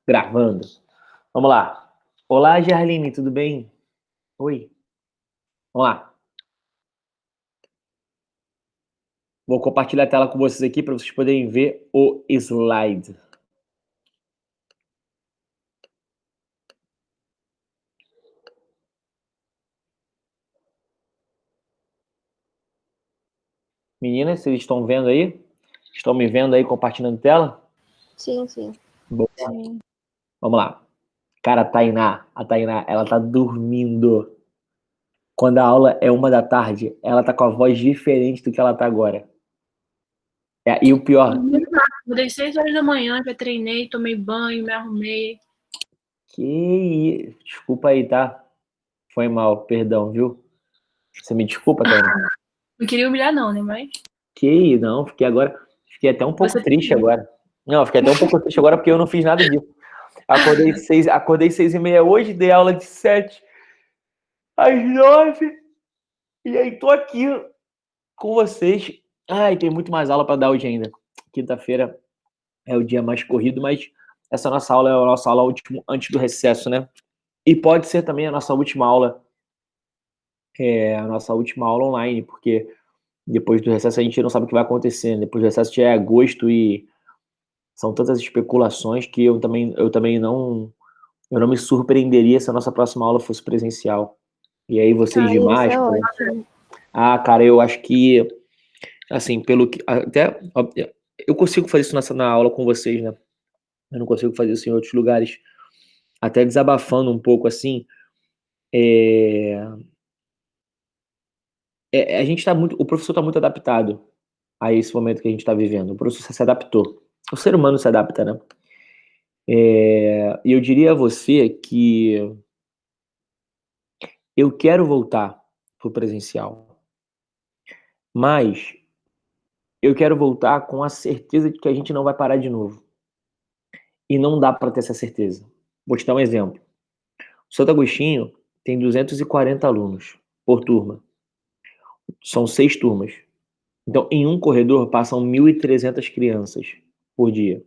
Gravando. Vamos lá. Olá, Jarline, tudo bem? Oi. Vamos lá. Vou compartilhar a tela com vocês aqui para vocês poderem ver o slide. Meninas, vocês estão vendo aí? Estão me vendo aí compartilhando tela? Sim, sim. Boa. Sim. Vamos lá. Cara, a Tainá, ela tá dormindo. Quando a aula é 1 da tarde, ela tá com a voz diferente do que ela tá agora. E o pior... Acordei 6 horas da manhã, já treinei, tomei banho, me arrumei. Desculpa aí, tá? Foi mal, perdão, viu? Você me desculpa, Tainá? Não queria humilhar não, né, mas... Não, fiquei até um pouco Você triste agora. Não, fiquei até um pouco triste agora porque eu não fiz nada disso. Acordei 6h30 hoje, dei aula de 7 às 9, e aí tô aqui com vocês. Ai, tem muito mais aula para dar hoje ainda. Quinta-feira é o dia mais corrido, mas essa nossa aula é a nossa aula última, antes do recesso, né? E pode ser também a nossa última aula, online, porque depois do recesso a gente não sabe o que vai acontecer. Depois do recesso já é agosto e são tantas especulações que eu também não me surpreenderia se a nossa próxima aula fosse presencial. E aí vocês de isso é máscara. ótimo. Cara, eu acho que, assim, pelo que até eu consigo fazer isso na aula com vocês, né? Eu não consigo fazer isso em outros lugares. Até desabafando um pouco assim, a gente tá muito, o professor está muito adaptado a esse momento que a gente está vivendo. O professor se adaptou. O ser humano se adapta, né? E eu diria a você que eu quero voltar pro presencial, mas eu quero voltar com a certeza de que a gente não vai parar de novo. E não dá para ter essa certeza. Vou te dar um exemplo. O Santo Agostinho tem 240 alunos por turma. São 6 turmas. Então, em um corredor passam 1.300 crianças por dia.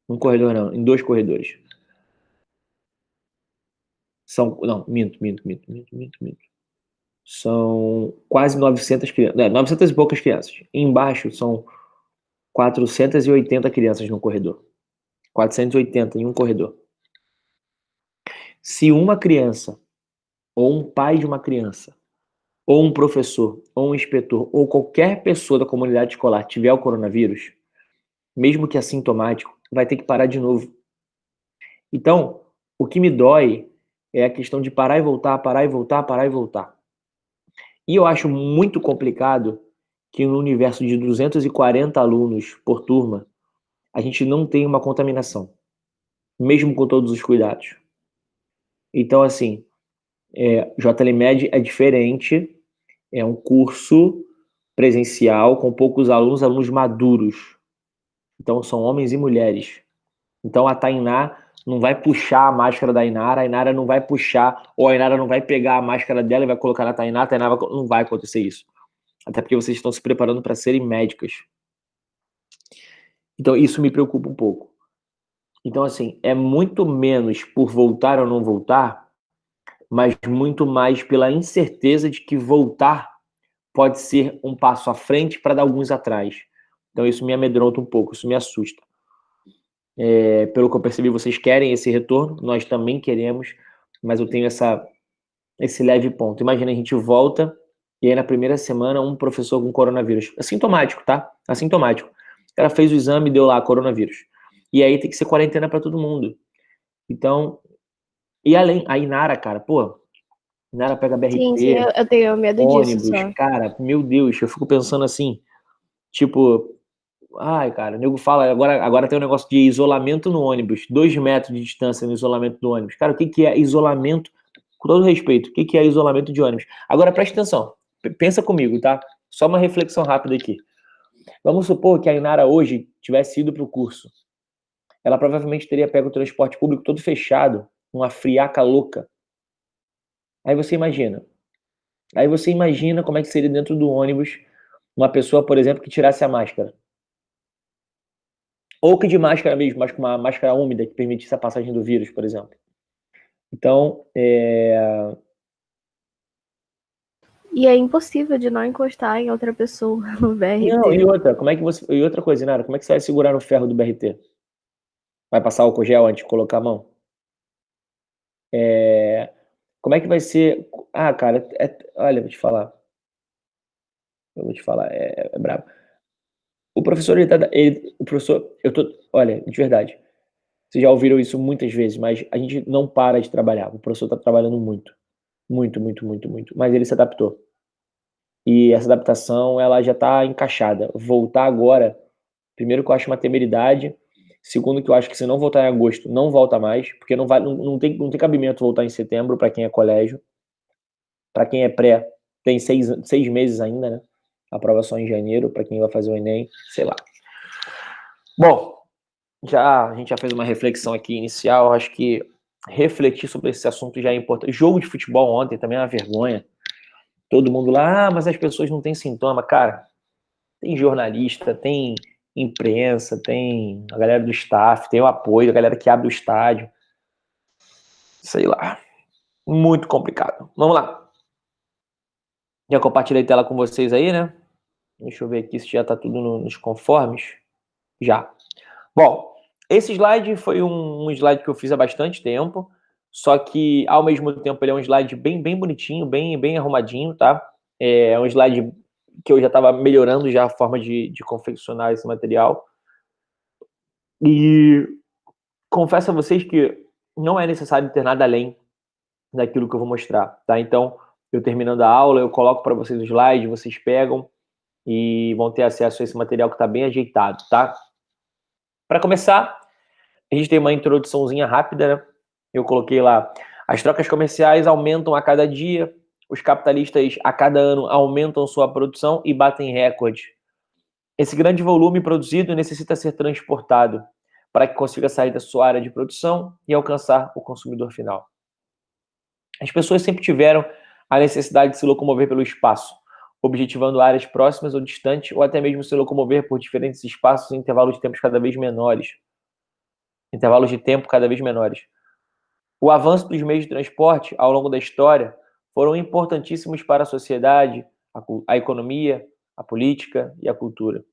Um corredor não, em 2 corredores. Não, minto. São quase 900 crianças, 900 e poucas crianças. Embaixo são 480 crianças no corredor. 480 em um corredor. Se uma criança, ou um pai de uma criança, ou um professor, ou um inspetor, ou qualquer pessoa da comunidade escolar tiver o coronavírus, mesmo que assintomático, vai ter que parar de novo. Então, o que me dói é a questão de parar e voltar, parar e voltar, parar e voltar. E eu acho muito complicado que no universo de 240 alunos por turma, a gente não tenha uma contaminação, mesmo com todos os cuidados. Então, assim, JLMed é diferente, é um curso presencial com poucos alunos maduros. Então, são homens e mulheres. Então, a Tainá não vai puxar a máscara da Inara, a Inara não vai puxar, ou a Inara não vai pegar a máscara dela e vai colocar na Tainá, não vai acontecer isso. Até porque vocês estão se preparando para serem médicas. Então, isso me preocupa um pouco. Então, assim, é muito menos por voltar ou não voltar, mas muito mais pela incerteza de que voltar pode ser um passo à frente para dar alguns atrás. Então, isso me amedronta um pouco, isso me assusta. Pelo que eu percebi, vocês querem esse retorno, nós também queremos, mas eu tenho esse leve ponto. Imagina, a gente volta e aí na primeira semana um professor com coronavírus. Assintomático, tá? Assintomático. O cara fez o exame e deu lá coronavírus. E aí tem que ser quarentena para todo mundo. Então, e além, a Inara, cara, pô, Inara pega Sim, BRT, eu tenho medo disso ônibus, só. cara, meu Deus, eu fico pensando assim, tipo, ai, cara, o nego fala, agora tem um negócio de isolamento no ônibus, 2 metros de distância no isolamento do ônibus. Cara, o que que é isolamento? Com todo respeito, o que que é isolamento de ônibus? Agora presta atenção, pensa comigo, tá? Só uma reflexão rápida aqui. Vamos supor que a Inara hoje tivesse ido para o curso. Ela provavelmente teria pego o transporte público todo fechado, uma friaca louca. Aí você imagina. Aí você imagina como é que seria dentro do ônibus uma pessoa, por exemplo, que tirasse a máscara. Ou que de máscara mesmo, mas com uma máscara úmida que permitisse a passagem do vírus, por exemplo. Então, E é impossível de não encostar em outra pessoa no BRT. Não, e outra, como é que você. E outra coisa, Inara, como é que você vai segurar no ferro do BRT? Vai passar álcool gel antes de colocar a mão? Como é que vai ser? Ah, cara, olha, vou te falar. É brabo. O professor, o professor, olha, de verdade, vocês já ouviram isso muitas vezes, mas a gente não para de trabalhar. O professor está trabalhando muito, muito, muito, muito, muito, mas ele se adaptou. E essa adaptação, ela já está encaixada. Voltar agora, primeiro que eu acho uma temeridade, segundo que eu acho que se não voltar em agosto, não volta mais, porque não tem cabimento voltar em setembro para quem é colégio. Para quem é pré, tem 6 meses ainda, né? A prova só em janeiro, para quem vai fazer o Enem, sei lá. Bom, a gente já fez uma reflexão aqui inicial, acho que refletir sobre esse assunto já é importante. Jogo de futebol ontem também é uma vergonha. Todo mundo lá, mas as pessoas não têm sintoma. Cara, tem jornalista, tem imprensa, tem a galera do staff, tem o apoio, a galera que abre o estádio. Sei lá. Muito complicado. Vamos lá. Já compartilhei tela com vocês aí, né? Deixa eu ver aqui se já tá tudo nos conformes. Já. Bom, esse slide foi um slide que eu fiz há bastante tempo, só que ao mesmo tempo ele é um slide bem, bem bonitinho, bem, bem arrumadinho, tá? É um slide que eu já estava melhorando já a forma de confeccionar esse material. E confesso a vocês que não é necessário ter nada além daquilo que eu vou mostrar, tá? Então, eu terminando a aula, eu coloco para vocês o slide, vocês pegam e vão ter acesso a esse material que está bem ajeitado, tá? Para começar, a gente tem uma introduçãozinha rápida, né? Eu coloquei lá, as trocas comerciais aumentam a cada dia, os capitalistas a cada ano aumentam sua produção e batem recorde. Esse grande volume produzido necessita ser transportado para que consiga sair da sua área de produção e alcançar o consumidor final. As pessoas sempre tiveram a necessidade de se locomover pelo espaço, objetivando áreas próximas ou distantes, ou até mesmo se locomover por diferentes espaços em intervalos de tempo cada vez menores. O avanço dos meios de transporte ao longo da história foram importantíssimos para a sociedade, a economia, a política e a cultura.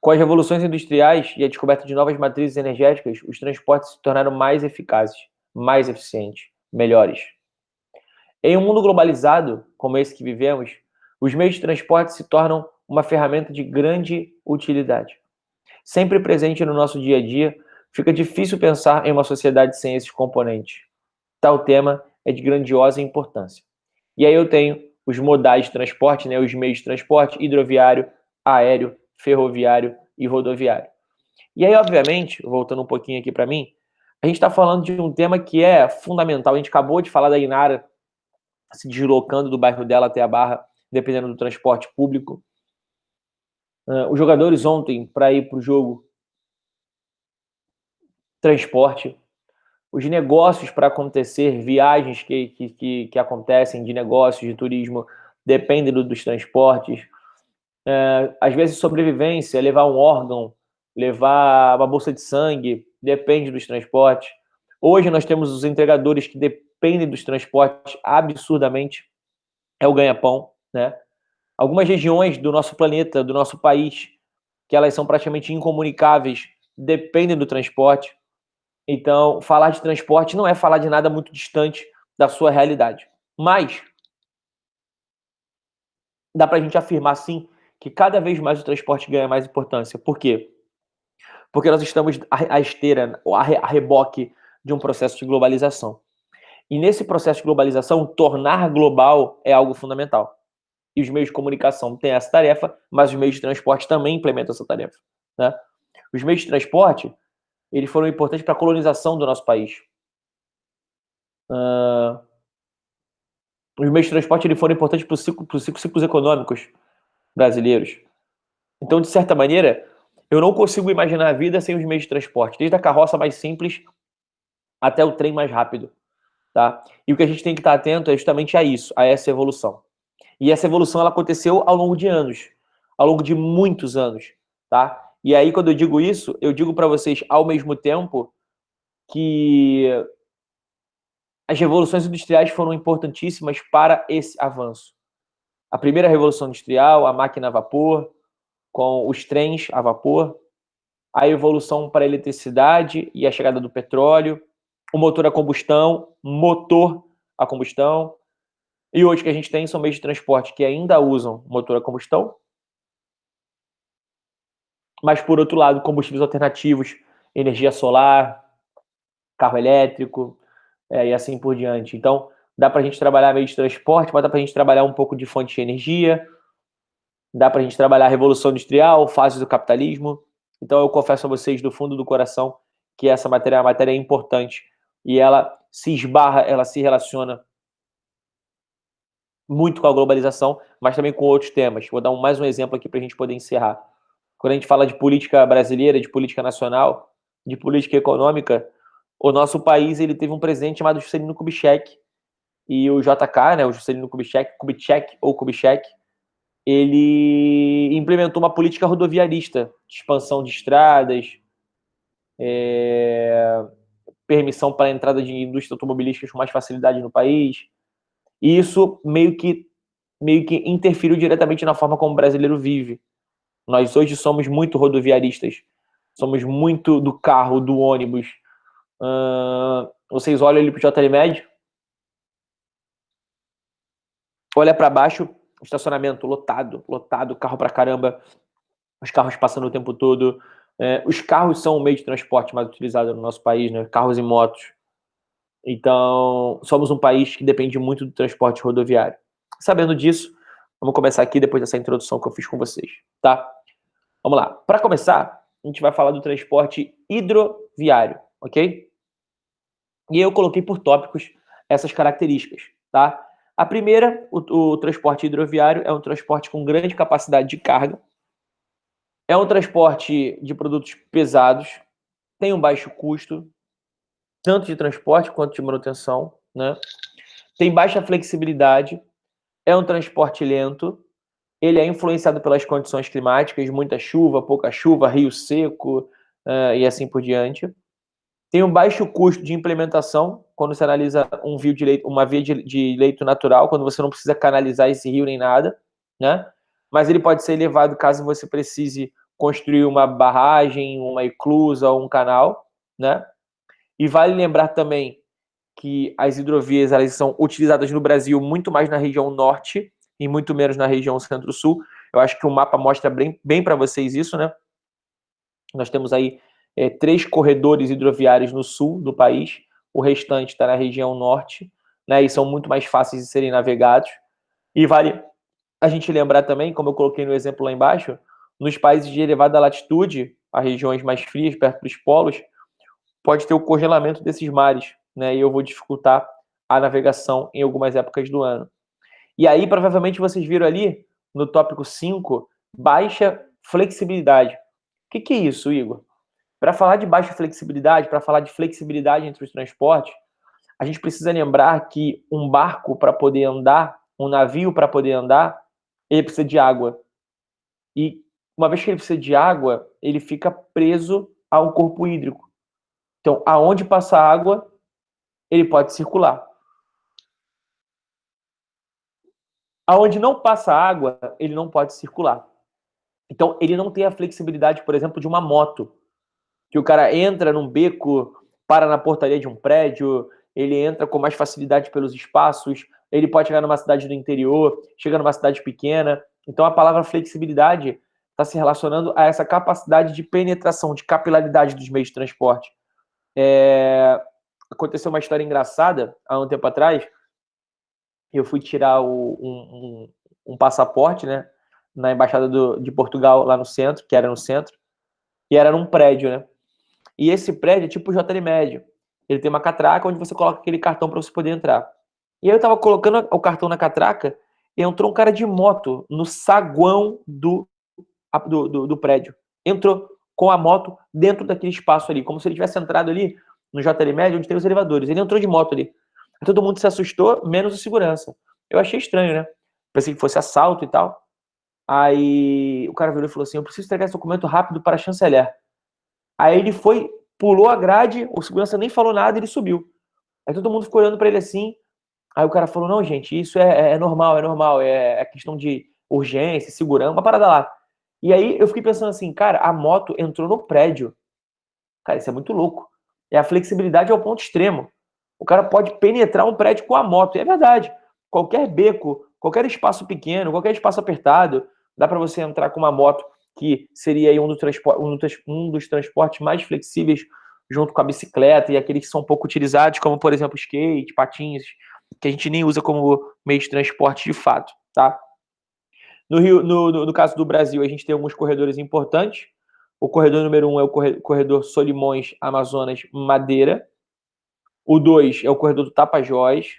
Com as revoluções industriais e a descoberta de novas matrizes energéticas, os transportes se tornaram mais eficazes, mais eficientes, melhores. Em um mundo globalizado, como esse que vivemos, os meios de transporte se tornam uma ferramenta de grande utilidade. Sempre presente no nosso dia a dia, fica difícil pensar em uma sociedade sem esses componentes. Tal tema é de grandiosa importância. E aí eu tenho os modais de transporte, né, os meios de transporte, hidroviário, aéreo, ferroviário e rodoviário. E aí, obviamente, voltando um pouquinho aqui para mim, a gente está falando de um tema que é fundamental. A gente acabou de falar da Inara se deslocando do bairro dela até a Barra, dependendo do transporte público. Os jogadores ontem, para ir para o jogo, transporte. Os negócios para acontecer, viagens que acontecem de negócios, de turismo, dependem dos transportes. Às vezes, sobrevivência, levar um órgão, levar uma bolsa de sangue, depende dos transportes. Hoje nós temos os entregadores que dependem dos transportes absurdamente. É o ganha-pão, né? Algumas regiões do nosso planeta, do nosso país, que elas são praticamente incomunicáveis, dependem do transporte. Então, falar de transporte não é falar de nada muito distante da sua realidade. Mas dá para a gente afirmar, sim, que cada vez mais o transporte ganha mais importância. Por quê? Porque nós estamos à esteira, a reboque de um processo de globalização. E nesse processo de globalização, tornar global é algo fundamental. E os meios de comunicação têm essa tarefa, mas os meios de transporte também implementam essa tarefa, né? Os meios de transporte, eles foram importantes para a colonização do nosso país. Os meios de transporte eles foram importantes para os ciclos econômicos brasileiros. Então, de certa maneira, eu não consigo imaginar a vida sem os meios de transporte, desde a carroça mais simples até o trem mais rápido, tá? E o que a gente tem que estar atento é justamente a isso, a essa evolução. E essa evolução ela aconteceu ao longo de anos, ao longo de muitos anos, tá? E aí, quando eu digo isso, eu digo para vocês, ao mesmo tempo, que as revoluções industriais foram importantíssimas para esse avanço. A primeira revolução industrial, a máquina a vapor, com os trens a vapor, a evolução para a eletricidade e a chegada do petróleo, o motor a combustão, e hoje que a gente tem são meios de transporte que ainda usam motor a combustão, mas, por outro lado, combustíveis alternativos, energia solar, carro elétrico, e assim por diante. Então, dá para a gente trabalhar meio de transporte, mas dá para a gente trabalhar um pouco de fonte de energia, dá para a gente trabalhar a Revolução Industrial, fases do capitalismo. Então, eu confesso a vocês, do fundo do coração, que essa matéria é uma matéria importante e ela se esbarra, ela se relaciona muito com a globalização, mas também com outros temas. Vou dar mais um exemplo aqui para a gente poder encerrar. Quando a gente fala de política brasileira, de política nacional, de política econômica, o nosso país ele teve um presidente chamado Juscelino Kubitschek, e o JK, né, o Juscelino Kubitschek, ele implementou uma política rodoviarista, de expansão de estradas, permissão para a entrada de indústrias automobilísticas com mais facilidade no país, e isso meio que interferiu diretamente na forma como o brasileiro vive. Nós hoje somos muito rodoviaristas, somos muito do carro, do ônibus. Vocês olham ali para o JLMed, olha para baixo, estacionamento lotado, carro pra caramba, os carros passando o tempo todo. Os carros são o meio de transporte mais utilizado no nosso país, né? Carros e motos. Então, somos um país que depende muito do transporte rodoviário. Sabendo disso, vamos começar aqui depois dessa introdução que eu fiz com vocês, tá? Vamos lá. Para começar, a gente vai falar do transporte hidroviário, ok? E eu coloquei por tópicos essas características, tá? A primeira, o transporte hidroviário é um transporte com grande capacidade de carga, é um transporte de produtos pesados, tem um baixo custo, tanto de transporte quanto de manutenção, né? Tem baixa flexibilidade, é um transporte lento, ele é influenciado pelas condições climáticas, muita chuva, pouca chuva, rio seco, e assim por diante. Tem um baixo custo de implementação, quando você analisa uma via de leito natural, quando você não precisa canalizar esse rio nem nada, né? Mas ele pode ser elevado caso você precise construir uma barragem, uma eclusa ou um canal, né? E vale lembrar também que as hidrovias elas são utilizadas no Brasil muito mais na região norte e muito menos na região centro-sul. Eu acho que o mapa mostra bem para vocês isso, né? Nós temos aí 3 corredores hidroviários no sul do país, o restante está na região norte, né? E são muito mais fáceis de serem navegados. E vale a gente lembrar também, como eu coloquei no exemplo lá embaixo, nos países de elevada latitude, as regiões mais frias, perto dos polos, pode ter o congelamento desses mares, né? E eu vou dificultar a navegação em algumas épocas do ano. E aí, provavelmente, vocês viram ali, no tópico 5, baixa flexibilidade. O que é isso, Igor? Para falar de baixa flexibilidade, para falar de flexibilidade entre os transportes, a gente precisa lembrar que um barco, para poder andar, um navio, para poder andar, ele precisa de água. E uma vez que ele precisa de água, ele fica preso a um corpo hídrico. Então, aonde passa água, ele pode circular. Aonde não passa água, ele não pode circular. Então, ele não tem a flexibilidade, por exemplo, de uma moto, que o cara entra num beco, para na portaria de um prédio, ele entra com mais facilidade pelos espaços, ele pode chegar numa cidade do interior, chega numa cidade pequena. Então, a palavra flexibilidade está se relacionando a essa capacidade de penetração, de capilaridade dos meios de transporte. Aconteceu uma história engraçada há um tempo atrás. Eu fui tirar um passaporte, né, na embaixada de Portugal, lá no centro, que era no centro, e era num prédio, né? E esse prédio é tipo o JLMed. Ele tem uma catraca onde você coloca aquele cartão para você poder entrar. E aí eu tava colocando o cartão na catraca e entrou um cara de moto no saguão do prédio. Entrou com a moto dentro daquele espaço ali, como se ele tivesse entrado ali no JLMed, onde tem os elevadores. Ele entrou de moto ali. Todo mundo se assustou, menos o segurança. Eu achei estranho, né? Pensei que fosse assalto e tal. Aí o cara virou e falou assim, eu preciso entregar esse documento rápido para a chanceler. Aí ele foi, pulou a grade, o segurança nem falou nada, ele subiu. Aí todo mundo ficou olhando para ele assim. Aí o cara falou, não, gente, isso é normal, é questão de urgência, segurança, uma parada lá. E aí eu fiquei pensando assim, cara, a moto entrou no prédio. Cara, isso é muito louco. É a flexibilidade ao ponto extremo. O cara pode penetrar um prédio com a moto. E é verdade. Qualquer beco, qualquer espaço pequeno, qualquer espaço apertado, dá para você entrar com uma moto que seria aí um dos transportes mais flexíveis junto com a bicicleta e aqueles que são pouco utilizados, como, por exemplo, skate, patins, que a gente nem usa como meio de transporte de fato, tá? No caso do Brasil, a gente tem alguns corredores importantes. O corredor número 1 é o corredor Solimões, Amazonas, Madeira. O 2 é o corredor do Tapajós.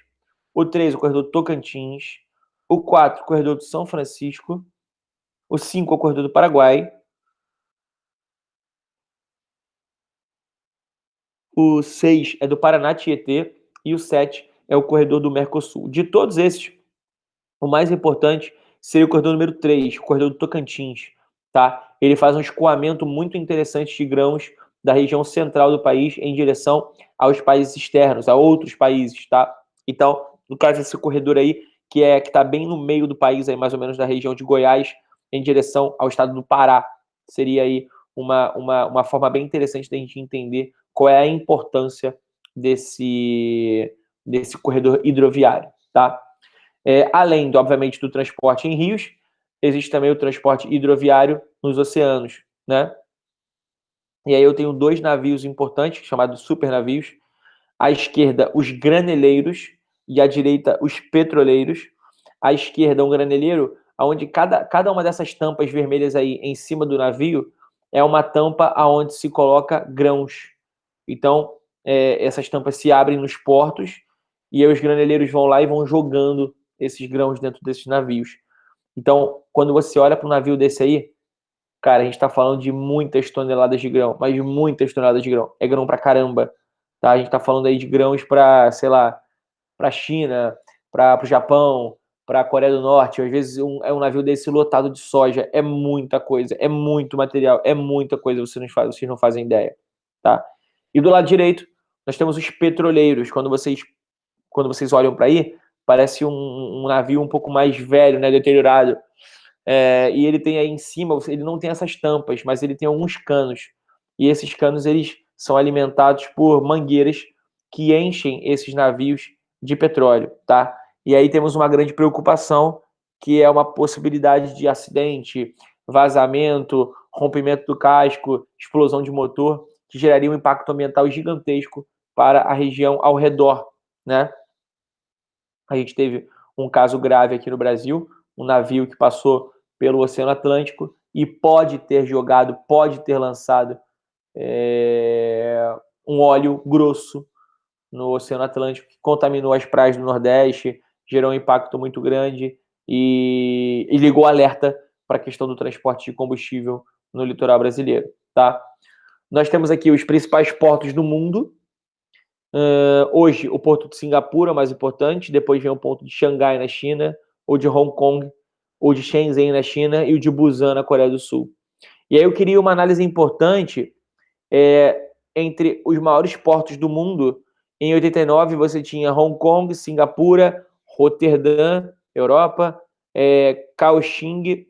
O 3 é o corredor do Tocantins. O 4, o corredor do São Francisco. O 5 é o corredor do Paraguai. O 6 é do Paraná Tietê. E o 7 é o corredor do Mercosul. De todos esses, o mais importante seria o corredor número 3, o corredor do Tocantins, tá? Ele faz um escoamento muito interessante de grãos da região central do país em direção aos países externos, a outros países, tá? Então, no caso desse corredor aí, que está bem no meio do país, aí, mais ou menos da região de Goiás, em direção ao estado do Pará, seria aí uma forma bem interessante da gente entender qual é a importância desse corredor hidroviário, tá? Além, obviamente, do transporte em rios, existe também o transporte hidroviário nos oceanos, né? E aí eu tenho 2 navios importantes, chamados supernavios. À esquerda, os graneleiros, e à direita, os petroleiros. À esquerda, um graneleiro, onde cada uma dessas tampas vermelhas aí em cima do navio é uma tampa aonde se coloca grãos. Então, essas tampas se abrem nos portos e aí os graneleiros vão lá e vão jogando esses grãos dentro desses navios. Então, quando você olha para um navio desse aí, cara, a gente está falando de muitas toneladas de grão, mas muitas toneladas de grão. É grão pra caramba, tá? A gente está falando aí de grãos para, sei lá, para a China, para o Japão, para a Coreia do Norte. Às vezes é um navio desse lotado de soja. É muita coisa, é muito material, é muita coisa, vocês não fazem ideia, tá? E do lado direito, nós temos os petroleiros. Quando vocês olham para aí, parece um navio um pouco mais velho, né, deteriorado. E ele tem aí em cima, ele não tem essas tampas, mas ele tem alguns canos. E esses canos, eles são alimentados por mangueiras que enchem esses navios de petróleo, tá? E aí temos uma grande preocupação, que é uma possibilidade de acidente, vazamento, rompimento do casco, explosão de motor, que geraria um impacto ambiental gigantesco para a região ao redor, né? A gente teve um caso grave aqui no Brasil, um navio que passou pelo Oceano Atlântico e pode ter lançado um óleo grosso no Oceano Atlântico, que contaminou as praias do Nordeste, gerou um impacto muito grande e ligou alerta para a questão do transporte de combustível no litoral brasileiro, tá? Nós temos aqui os principais portos do mundo. Hoje, o porto de Singapura é o mais importante, depois vem o porto de Xangai, na China, ou de Hong Kong, ou de Shenzhen, na China, e o de Busan, na Coreia do Sul. E aí eu queria uma análise importante entre os maiores portos do mundo. Em 89, você tinha Hong Kong, Singapura, Roterdã, Europa, Kaohsiung,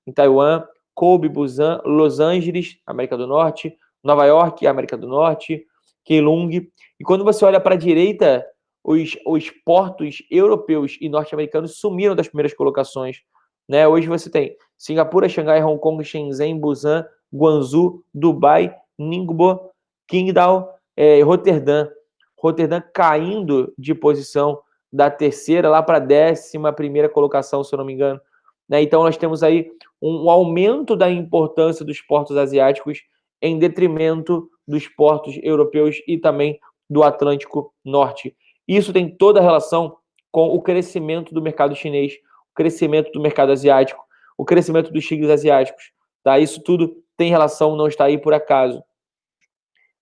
em Taiwan, Kobe, Busan, Los Angeles, América do Norte, Nova York, América do Norte, Keelung. E quando você olha para a direita, os portos europeus e norte-americanos sumiram das primeiras colocações, né? Hoje você tem Singapura, Xangai, Hong Kong, Shenzhen, Busan, Guangzhou, Dubai, Ningbo, Qingdao, Roterdã. Roterdã caindo de posição da terceira lá para a 11ª colocação, se eu não me engano. Né? Então nós temos aí um aumento da importância dos portos asiáticos em detrimento dos portos europeus e também do Atlântico Norte. Isso tem toda a relação com o crescimento do mercado chinês, o crescimento do mercado asiático, o crescimento dos tigres asiáticos. Tá? Isso tudo tem relação, não está aí por acaso.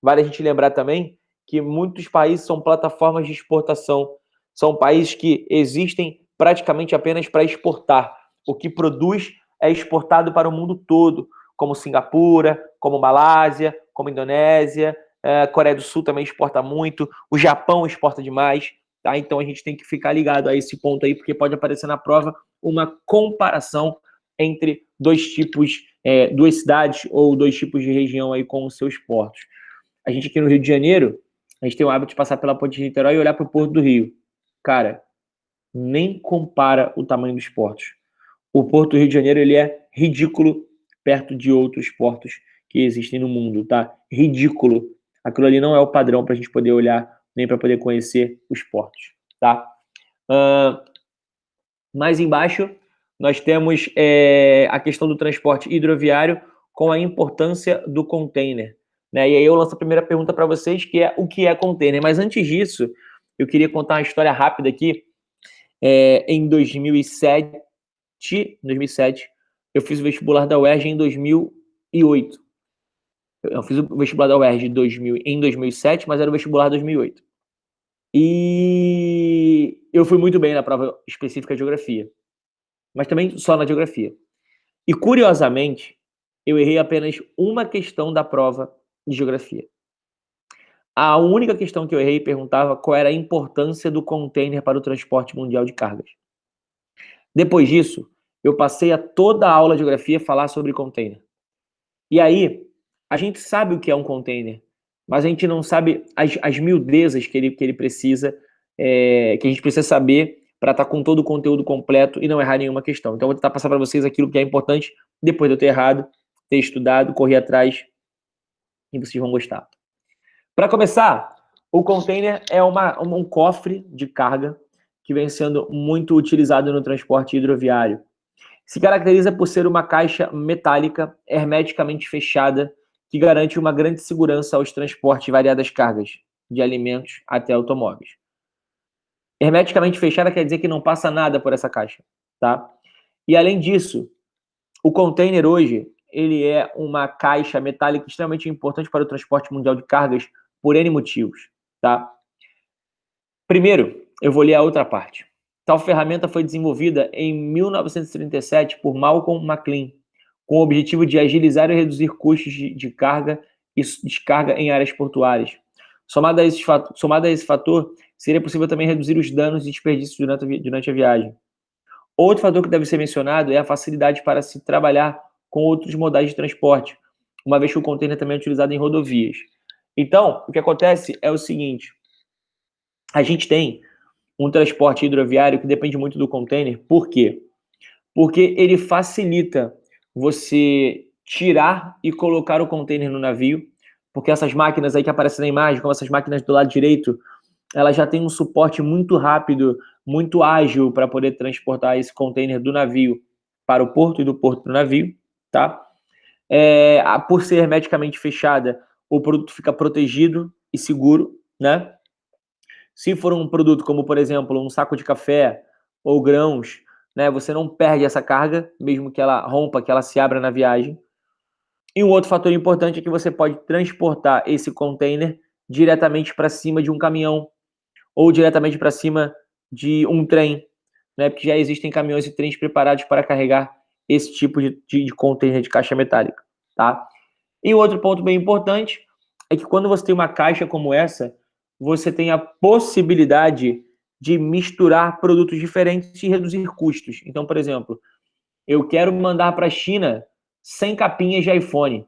Vale a gente lembrar também que muitos países são plataformas de exportação. São países que existem praticamente apenas para exportar. O que produz é exportado para o mundo todo, como Singapura, como Malásia, como Indonésia, Coreia do Sul também exporta muito, o Japão exporta demais, tá? Então a gente tem que ficar ligado a esse ponto aí, porque pode aparecer na prova uma comparação entre dois tipos, duas cidades ou dois tipos de região aí com os seus portos. A gente aqui no Rio de Janeiro, a gente tem o hábito de passar pela Ponte de Niterói e olhar para o Porto do Rio. Cara, nem compara o tamanho dos portos. O Porto do Rio de Janeiro, ele é ridículo perto de outros portos que existem no mundo, tá? Ridículo. Aquilo ali não é o padrão para a gente poder olhar, nem para poder conhecer os portos, tá? Mais embaixo, nós temos a questão do transporte hidroviário com a importância do container, né? E aí eu lanço a primeira pergunta para vocês, que é o que é container. Mas antes disso, eu queria contar uma história rápida aqui. Em 2007, eu fiz o vestibular da UERJ em 2008. Eu fiz o vestibular da UERJ em 2007, mas era o vestibular de 2008. E eu fui muito bem na prova específica de geografia, mas também só na geografia. E, curiosamente, eu errei apenas uma questão da prova de geografia. A única questão que eu errei perguntava qual era a importância do container para o transporte mundial de cargas. Depois disso, eu passei a toda a aula de geografia falar sobre container. E aí, a gente sabe o que é um container, mas a gente não sabe as miudezas que ele precisa, que a gente precisa saber para estar com todo o conteúdo completo e não errar nenhuma questão. Então, eu vou tentar passar para vocês aquilo que é importante, depois de eu ter errado, ter estudado, correr atrás, e vocês vão gostar. Para começar, o container é um cofre de carga que vem sendo muito utilizado no transporte hidroviário. Se caracteriza por ser uma caixa metálica hermeticamente fechada que garante uma grande segurança aos transportes de variadas cargas, de alimentos até automóveis. Hermeticamente fechada quer dizer que não passa nada por essa caixa, tá? E além disso, o container hoje, ele é uma caixa metálica extremamente importante para o transporte mundial de cargas por N motivos, tá? Primeiro, eu vou ler a outra parte. Tal ferramenta foi desenvolvida em 1937 por Malcolm McLean, com o objetivo de agilizar e reduzir custos de carga e descarga em áreas portuárias. Somado a esse fator, seria possível também reduzir os danos e desperdícios durante a viagem. Outro fator que deve ser mencionado é a facilidade para se trabalhar com outros modais de transporte, uma vez que o container também é utilizado em rodovias. Então, o que acontece é o seguinte: a gente tem um transporte hidroviário que depende muito do container. Por quê? Porque ele facilita você tirar e colocar o container no navio, porque essas máquinas aí que aparecem na imagem, como essas máquinas do lado direito, elas já têm um suporte muito rápido, muito ágil para poder transportar esse container do navio para o porto e do porto para o navio, tá? Por ser hermeticamente fechada, o produto fica protegido e seguro, né? Se for um produto como, por exemplo, um saco de café ou grãos, né, você não perde essa carga, mesmo que ela rompa, que ela se abra na viagem. E um outro fator importante é que você pode transportar esse container diretamente para cima de um caminhão ou diretamente para cima de um trem, né, porque já existem caminhões e trens preparados para carregar esse tipo de container de caixa metálica, tá? E outro ponto bem importante é que quando você tem uma caixa como essa, você tem a possibilidade de misturar produtos diferentes e reduzir custos. Então, por exemplo, eu quero mandar para a China 100 capinhas de iPhone.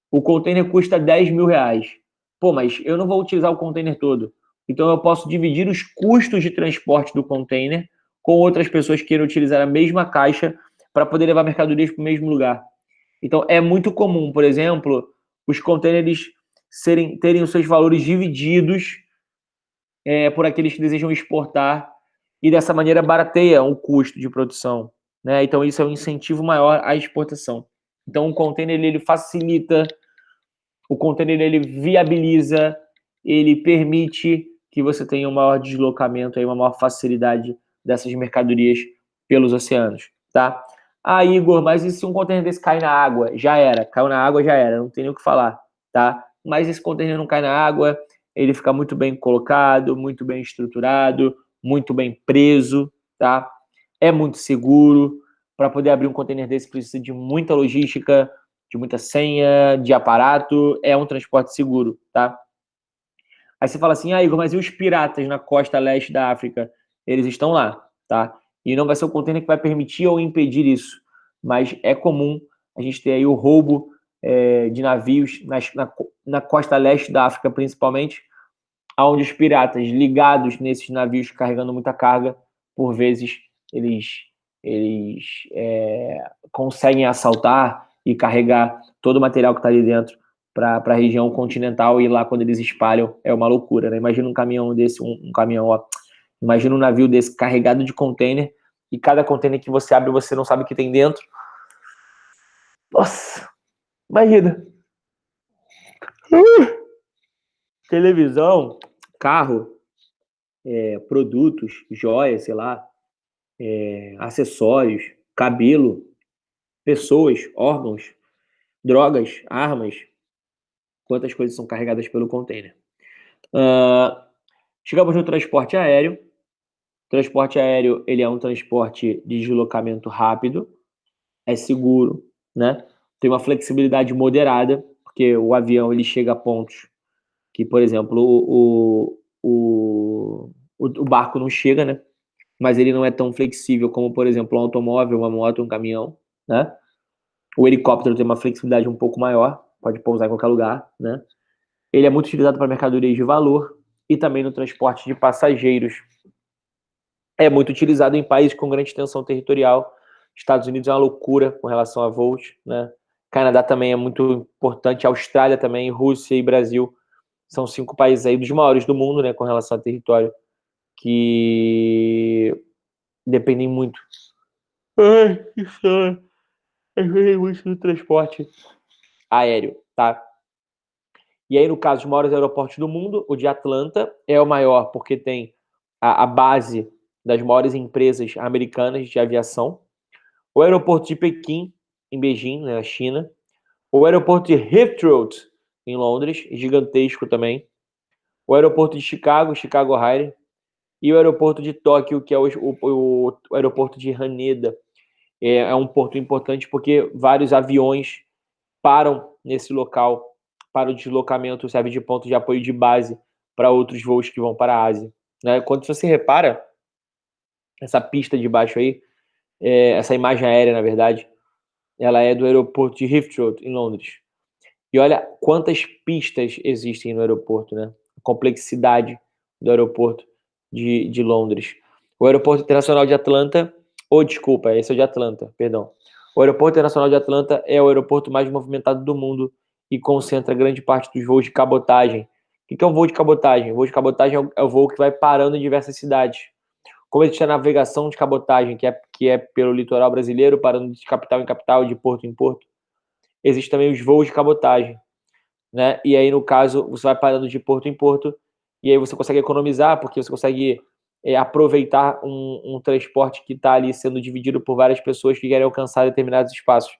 O container custa 10 mil reais. Pô, mas eu não vou utilizar o container todo. Então, eu posso dividir os custos de transporte do container com outras pessoas que queiram utilizar a mesma caixa para poder levar mercadorias para o mesmo lugar. Então, é muito comum, por exemplo, os containers terem os seus valores divididos por aqueles que desejam exportar e dessa maneira barateia o custo de produção, né? Então, isso é um incentivo maior à exportação. Então, o container ele facilita, o container ele viabiliza, ele permite que você tenha um maior deslocamento, uma maior facilidade dessas mercadorias pelos oceanos, tá? Ah, Igor, mas e se um container desse cair na água? Já era, caiu na água, já era, não tem nem o que falar, tá? Mas esse container não cai na água, ele fica muito bem colocado, muito bem estruturado, muito bem preso, tá? É muito seguro, para poder abrir um container desse precisa de muita logística, de muita senha, de aparato, é um transporte seguro, tá? Aí você fala assim, Igor, mas e os piratas na costa leste da África? Eles estão lá, tá? E não vai ser o container que vai permitir ou impedir isso, mas é comum a gente ter aí o roubo de navios na costa leste da África, principalmente, onde os piratas ligados nesses navios carregando muita carga, por vezes eles conseguem assaltar e carregar todo o material que está ali dentro para a região continental, e lá quando eles espalham é uma loucura, né? Imagina um caminhão desse, imagina um navio desse carregado de container, e cada container que você abre você não sabe o que tem dentro. Nossa, imagina. Televisão, carro, produtos, joias, sei lá, acessórios, cabelo, pessoas, órgãos, drogas, armas, quantas coisas são carregadas pelo container. Chegamos no transporte aéreo. O transporte aéreo, ele é um transporte de deslocamento rápido, é seguro, né? Tem uma flexibilidade moderada, porque o avião ele chega a pontos que, por exemplo, o barco não chega, né? Mas ele não é tão flexível como, por exemplo, um automóvel, uma moto, um caminhão, né? O helicóptero tem uma flexibilidade um pouco maior, pode pousar em qualquer lugar, né? Ele é muito utilizado para mercadorias de valor e também no transporte de passageiros. É muito utilizado em países com grande extensão territorial. Estados Unidos é uma loucura com relação a voos, né? Canadá também é muito importante, Austrália também, Rússia e Brasil são 5 países aí dos maiores do mundo, né, com relação a território, que dependem muito. Dependem muito do transporte aéreo, tá? E aí, no caso, os maiores aeroportos do mundo, o de Atlanta é o maior porque tem a base das maiores empresas americanas de aviação. O aeroporto de Pequim, em Beijing, na China. O aeroporto de Heathrow, em Londres, gigantesco também. O aeroporto de Chicago, Chicago O'Hare. E o aeroporto de Tóquio, que é o aeroporto de Haneda. É um porto importante porque vários aviões param nesse local para o deslocamento, serve de ponto de apoio de base para outros voos que vão para a Ásia, né? Quando você repara essa pista de baixo aí, essa imagem aérea, na verdade, ela é do aeroporto de Heathrow, em Londres. E olha quantas pistas existem no aeroporto, né? A complexidade do aeroporto de Londres. O aeroporto internacional de Atlanta, desculpa, esse é o de Atlanta, perdão. O aeroporto internacional de Atlanta é o aeroporto mais movimentado do mundo e concentra grande parte dos voos de cabotagem. O que é um voo de cabotagem? O voo de cabotagem é o voo que vai parando em diversas cidades. Como existe a navegação de cabotagem, que é pelo litoral brasileiro, parando de capital em capital, de porto em porto, existe também os voos de cabotagem, né? E aí, no caso, você vai parando de porto em porto, e aí você consegue economizar, porque você consegue aproveitar um transporte que está ali sendo dividido por várias pessoas que querem alcançar determinados espaços.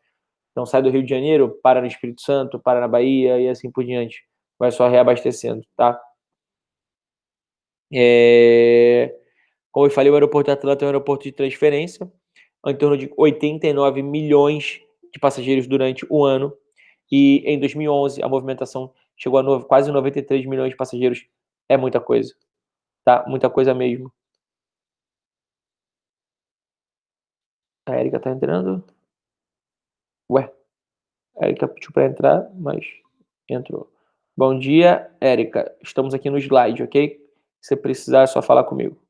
Então, sai do Rio de Janeiro, para no Espírito Santo, para na Bahia e assim por diante. Vai só reabastecendo, tá? Como eu falei, o aeroporto de Atlanta é um aeroporto de transferência, em torno de 89 milhões de passageiros durante o ano, e em 2011 a movimentação chegou a quase 93 milhões de passageiros. É muita coisa, tá? Muita coisa mesmo. A Erika tá entrando? Ué, a Erika pediu para entrar, mas entrou. Bom dia, Erika. Estamos aqui no slide, ok? Se você precisar, é só falar comigo.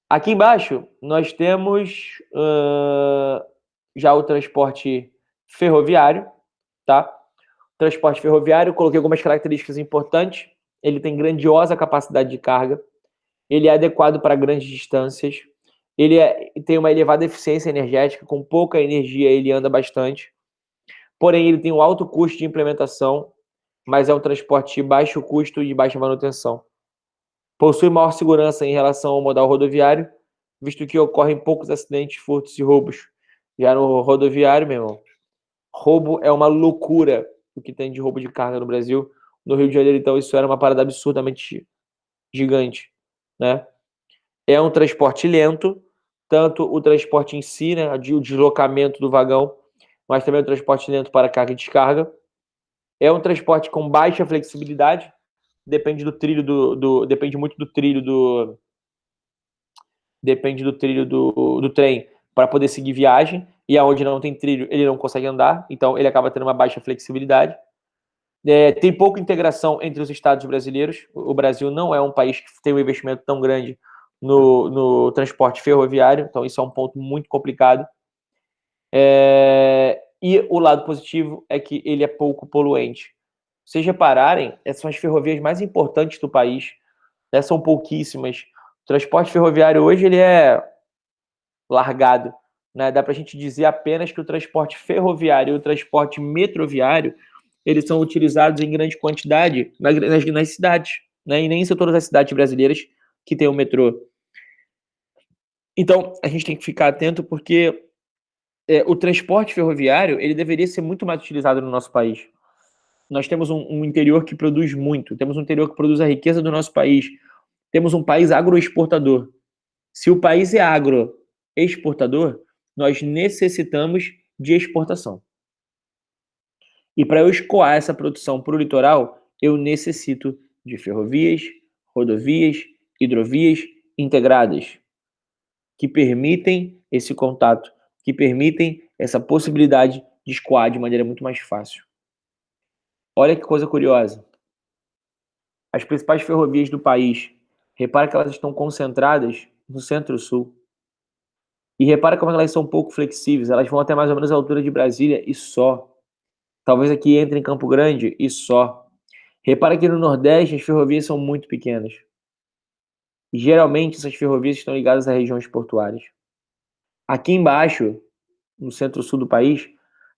Aqui embaixo, nós temos já o transporte ferroviário, tá? Transporte ferroviário, coloquei algumas características importantes. Ele tem grandiosa capacidade de carga, ele é adequado para grandes distâncias, ele tem uma elevada eficiência energética, com pouca energia ele anda bastante, porém ele tem um alto custo de implementação, mas é um transporte de baixo custo e de baixa manutenção. Possui maior segurança em relação ao modal rodoviário, visto que ocorrem poucos acidentes, furtos e roubos. Já no rodoviário, meu irmão, roubo é uma loucura o que tem de roubo de carga no Brasil. No Rio de Janeiro, então, isso era uma parada absurdamente gigante, né? É um transporte lento, tanto o transporte em si, né, o deslocamento do vagão, mas também o transporte lento para carga e descarga. É um transporte com baixa flexibilidade, depende do trilho depende muito do trilho do trem para poder seguir viagem, e aonde não tem trilho, ele não consegue andar, então ele acaba tendo uma baixa flexibilidade. Tem pouca integração entre os estados brasileiros. O Brasil não é um país que tem um investimento tão grande no transporte ferroviário, então isso é um ponto muito complicado. E o lado positivo é que ele é pouco poluente. Se vocês repararem, essas são as ferrovias mais importantes do país, né? São pouquíssimas. O transporte ferroviário hoje ele é largado, né? Dá para a gente dizer apenas que o transporte ferroviário e o transporte metroviário eles são utilizados em grande quantidade nas cidades, né? E nem são todas as cidades brasileiras que têm o metrô. Então, a gente tem que ficar atento porque o transporte ferroviário ele deveria ser muito mais utilizado no nosso país. Nós temos um interior que produz muito, temos um interior que produz a riqueza do nosso país, temos um país agroexportador. Se o país é agroexportador, nós necessitamos de exportação. E para eu escoar essa produção para o litoral, eu necessito de ferrovias, rodovias, hidrovias integradas, que permitem esse contato, que permitem essa possibilidade de escoar de maneira muito mais fácil. Olha que coisa curiosa. As principais ferrovias do país, repara que elas estão concentradas no centro-sul. E repara como elas são um pouco flexíveis, elas vão até mais ou menos a altura de Brasília e só. Talvez aqui entre em Campo Grande e só. Repara que no Nordeste as ferrovias são muito pequenas. E geralmente essas ferrovias estão ligadas a regiões portuárias. Aqui embaixo, no centro-sul do país,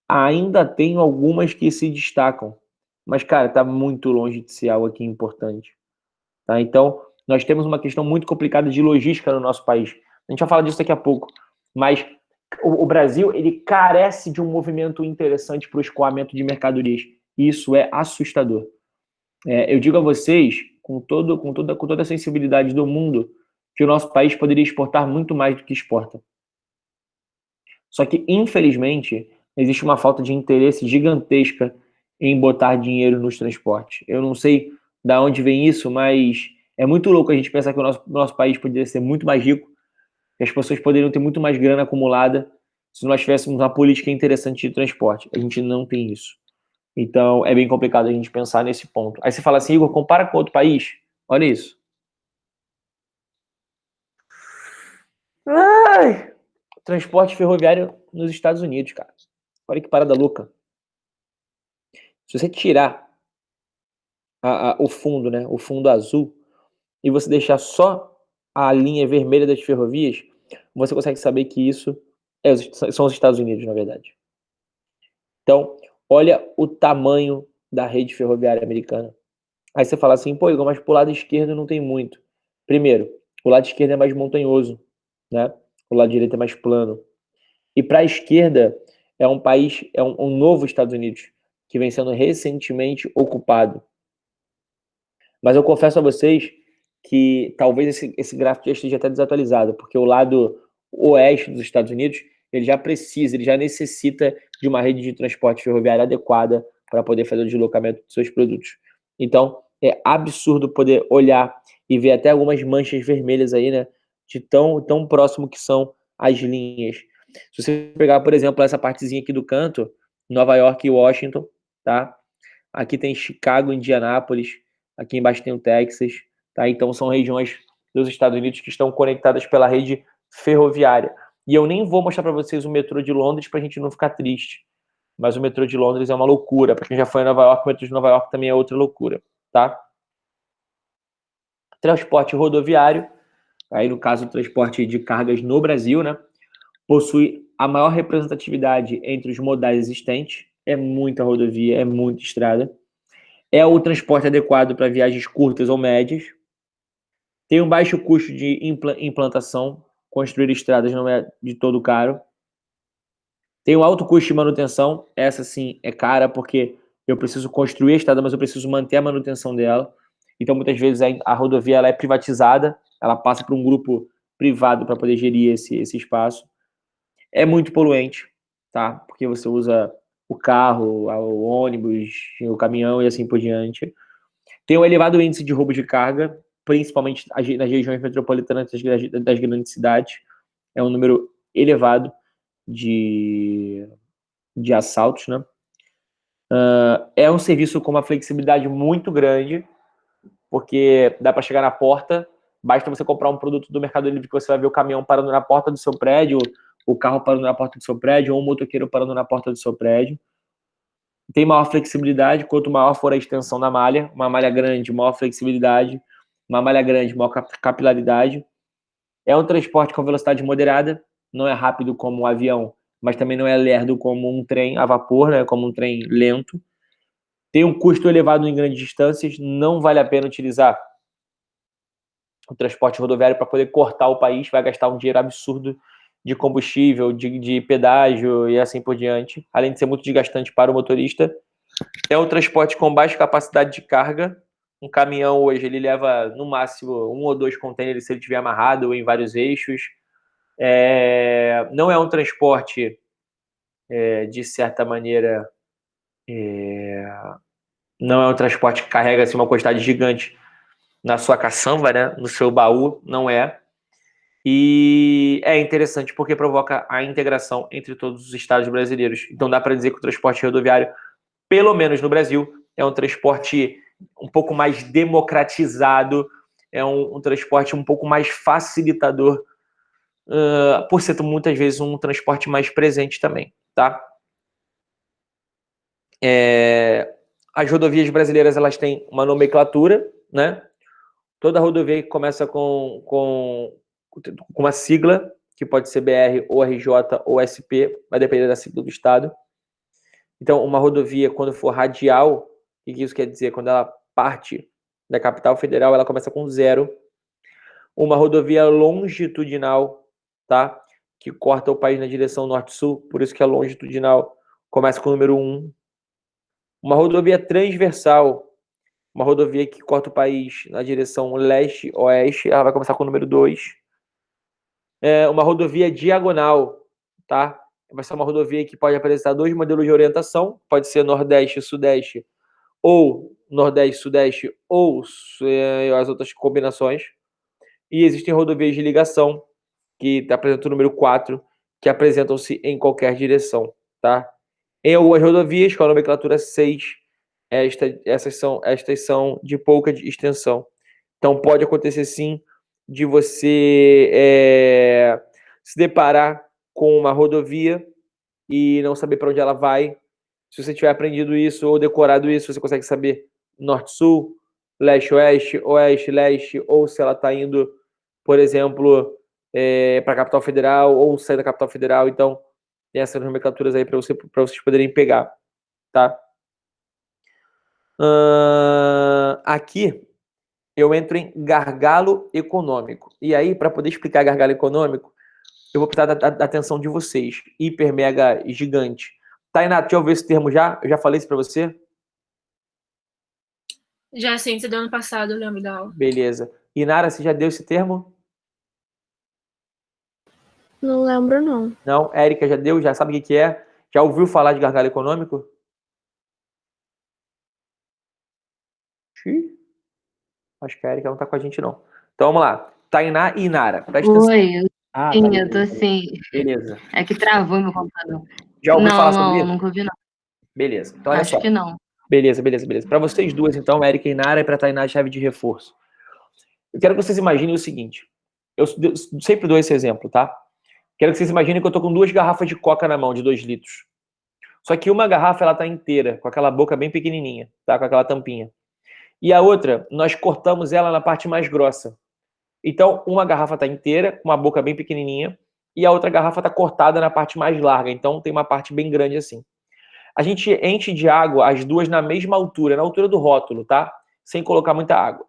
ainda tem algumas que se destacam. Mas, cara, tá muito longe de ser algo aqui importante. Tá? Então, nós temos uma questão muito complicada de logística no nosso país. A gente vai falar disso daqui a pouco. Mas o Brasil, ele carece de um movimento interessante para o escoamento de mercadorias. E isso é assustador. Eu digo a vocês, com toda a sensibilidade do mundo, que o nosso país poderia exportar muito mais do que exporta. Só que, infelizmente, existe uma falta de interesse gigantesca em botar dinheiro nos transportes. Eu não sei de onde vem isso, mas é muito louco a gente pensar que o nosso país poderia ser muito mais rico, que as pessoas poderiam ter muito mais grana acumulada se nós tivéssemos uma política interessante de transporte. A gente não tem isso. Então, é bem complicado a gente pensar nesse ponto. Aí você fala assim, Igor, compara com outro país. Olha isso. Ai! Transporte ferroviário nos Estados Unidos, cara. Olha que parada louca. Se você tirar o fundo, né, o fundo azul, e você deixar só a linha vermelha das ferrovias, você consegue saber que isso são os Estados Unidos, na verdade. Então, olha o tamanho da rede ferroviária americana. Aí você fala assim, pô, Igor, mas pro lado esquerdo não tem muito. Primeiro, o lado esquerdo é mais montanhoso, né? O lado direito é mais plano. E para a esquerda é um país, é um novo Estados Unidos, que vem sendo recentemente ocupado. Mas eu confesso a vocês que talvez esse gráfico já esteja até desatualizado, porque o lado oeste dos Estados Unidos, ele já necessita de uma rede de transporte ferroviário adequada para poder fazer o deslocamento de seus produtos. Então, é absurdo poder olhar e ver até algumas manchas vermelhas aí, né, de tão próximo que são as linhas. Se você pegar, por exemplo, essa partezinha aqui do canto, Nova York e Washington, tá? Aqui tem Chicago, Indianápolis, aqui embaixo tem o Texas, tá? Então são regiões dos Estados Unidos que estão conectadas pela rede ferroviária. E eu nem vou mostrar para vocês o metrô de Londres para a gente não ficar triste. Mas o metrô de Londres é uma loucura. Para quem já foi em Nova York, o metrô de Nova York também é outra loucura, tá? Transporte rodoviário, aí no caso o transporte de cargas no Brasil, né? Possui a maior representatividade entre os modais existentes. É muita rodovia, é muita estrada. É o transporte adequado para viagens curtas ou médias. Tem um baixo custo de implantação. Construir estradas não é de todo caro. Tem um alto custo de manutenção. Essa sim é cara porque eu preciso construir a estrada, mas eu preciso manter a manutenção dela. Então muitas vezes a rodovia ela é privatizada, ela passa por um grupo privado para poder gerir esse espaço. É muito poluente, tá? Porque você usa o carro, o ônibus, o caminhão e assim por diante. Tem um elevado índice de roubo de carga, principalmente nas regiões metropolitanas das grandes cidades. É um número elevado de assaltos, né? É um serviço com uma flexibilidade muito grande, porque dá para chegar na porta, basta você comprar um produto do Mercado Livre que você vai ver o caminhão parando na porta do seu prédio, o carro parando na porta do seu prédio, ou o motoqueiro parando na porta do seu prédio. Tem maior flexibilidade, quanto maior for a extensão da malha, uma malha grande, maior flexibilidade, uma malha grande, maior capilaridade. É um transporte com velocidade moderada, não é rápido como um avião, mas também não é lerdo como um trem a vapor, né, como um trem lento. Tem um custo elevado em grandes distâncias, não vale a pena utilizar o transporte rodoviário para poder cortar o país, vai gastar um dinheiro absurdo de combustível, de pedágio e assim por diante, além de ser muito desgastante para o motorista. É um transporte com baixa capacidade de carga. Um caminhão hoje ele leva no máximo 1 ou 2 contêineres se ele estiver amarrado ou em vários eixos. Não é um transporte, de certa maneira, não é um transporte que carrega assim, uma quantidade gigante na sua caçamba, né? No seu baú, não é. E é interessante porque provoca a integração entre todos os estados brasileiros. Então dá para dizer que o transporte rodoviário, pelo menos no Brasil, é um transporte um pouco mais democratizado, é um transporte um pouco mais facilitador, por ser muitas vezes um transporte mais presente também, tá? As rodovias brasileiras, elas têm uma nomenclatura, né? Toda rodovia que começa com uma sigla, que pode ser BR, ou RJ, ou SP, vai depender da sigla do estado. Então, uma rodovia, quando for radial, o que isso quer dizer? Quando ela parte da capital federal, ela começa com 0. Uma rodovia longitudinal, tá? Que corta o país na direção norte-sul, por isso que é longitudinal, começa com o número 1. Uma rodovia transversal, uma rodovia que corta o país na direção leste-oeste, ela vai começar com o número 2. Uma rodovia diagonal, tá? Vai ser uma rodovia que pode apresentar 2 modelos de orientação, pode ser Nordeste-Sudeste, ou Nordeste-Sudeste, ou as outras combinações. E existem rodovias de ligação, que apresentam o número 4, que apresentam-se em qualquer direção, tá? Em algumas rodovias, com a nomenclatura 6, estas são de pouca extensão. Então, pode acontecer, sim, de você se deparar com uma rodovia e não saber para onde ela vai. Se você tiver aprendido isso ou decorado isso, você consegue saber norte-sul, leste-oeste, oeste-leste, ou se ela está indo, por exemplo, para a capital federal ou sair da capital federal. Então, tem essas nomenclaturas aí para vocês poderem pegar, tá? Aqui eu entro em gargalo econômico. E aí, para poder explicar gargalo econômico, eu vou precisar da atenção de vocês. Hiper, mega, gigante. Tainá, deixa eu ver esse termo já? Eu já falei isso para você? Já sim, você deu ano passado, eu lembro da aula. Beleza. Inara, você já deu esse termo? Não lembro, não. Não? Érica já deu? Já sabe o que é? Já ouviu falar de gargalo econômico? Acho que a Érica não tá com a gente, não. Então, vamos lá. Tainá e Inara, presta atenção. Oi, sim, tá, eu tô sim. Beleza. É que travou meu computador. Já ouviu falar sobre isso? Nunca ouvi, não. Beleza. Então, olha Acho só. que não. Beleza. Para vocês duas, então, Érica e Inara, e para Tainá, a chave de reforço. Eu quero que vocês imaginem o seguinte. Eu sempre dou esse exemplo, tá? Quero que vocês imaginem que eu tô com 2 garrafas de coca na mão, de 2 litros. Só que uma garrafa, ela tá inteira, com aquela boca bem pequenininha, tá? Com aquela tampinha. E a outra, nós cortamos ela na parte mais grossa. Então, uma garrafa tá inteira, com uma boca bem pequenininha, e a outra garrafa tá cortada na parte mais larga. Então, tem uma parte bem grande assim. A gente enche de água as duas na mesma altura, na altura do rótulo, tá? Sem colocar muita água.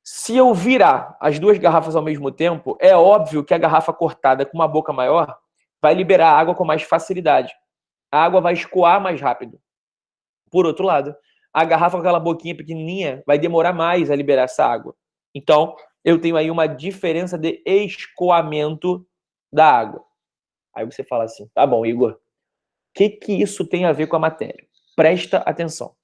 Se eu virar as 2 garrafas ao mesmo tempo, é óbvio que a garrafa cortada com uma boca maior vai liberar água com mais facilidade. A água vai escoar mais rápido. Por outro lado, a garrafa com aquela boquinha pequenininha vai demorar mais a liberar essa água. Então, eu tenho aí uma diferença de escoamento da água. Aí você fala assim, tá bom, Igor, o que isso tem a ver com a matéria? Presta atenção.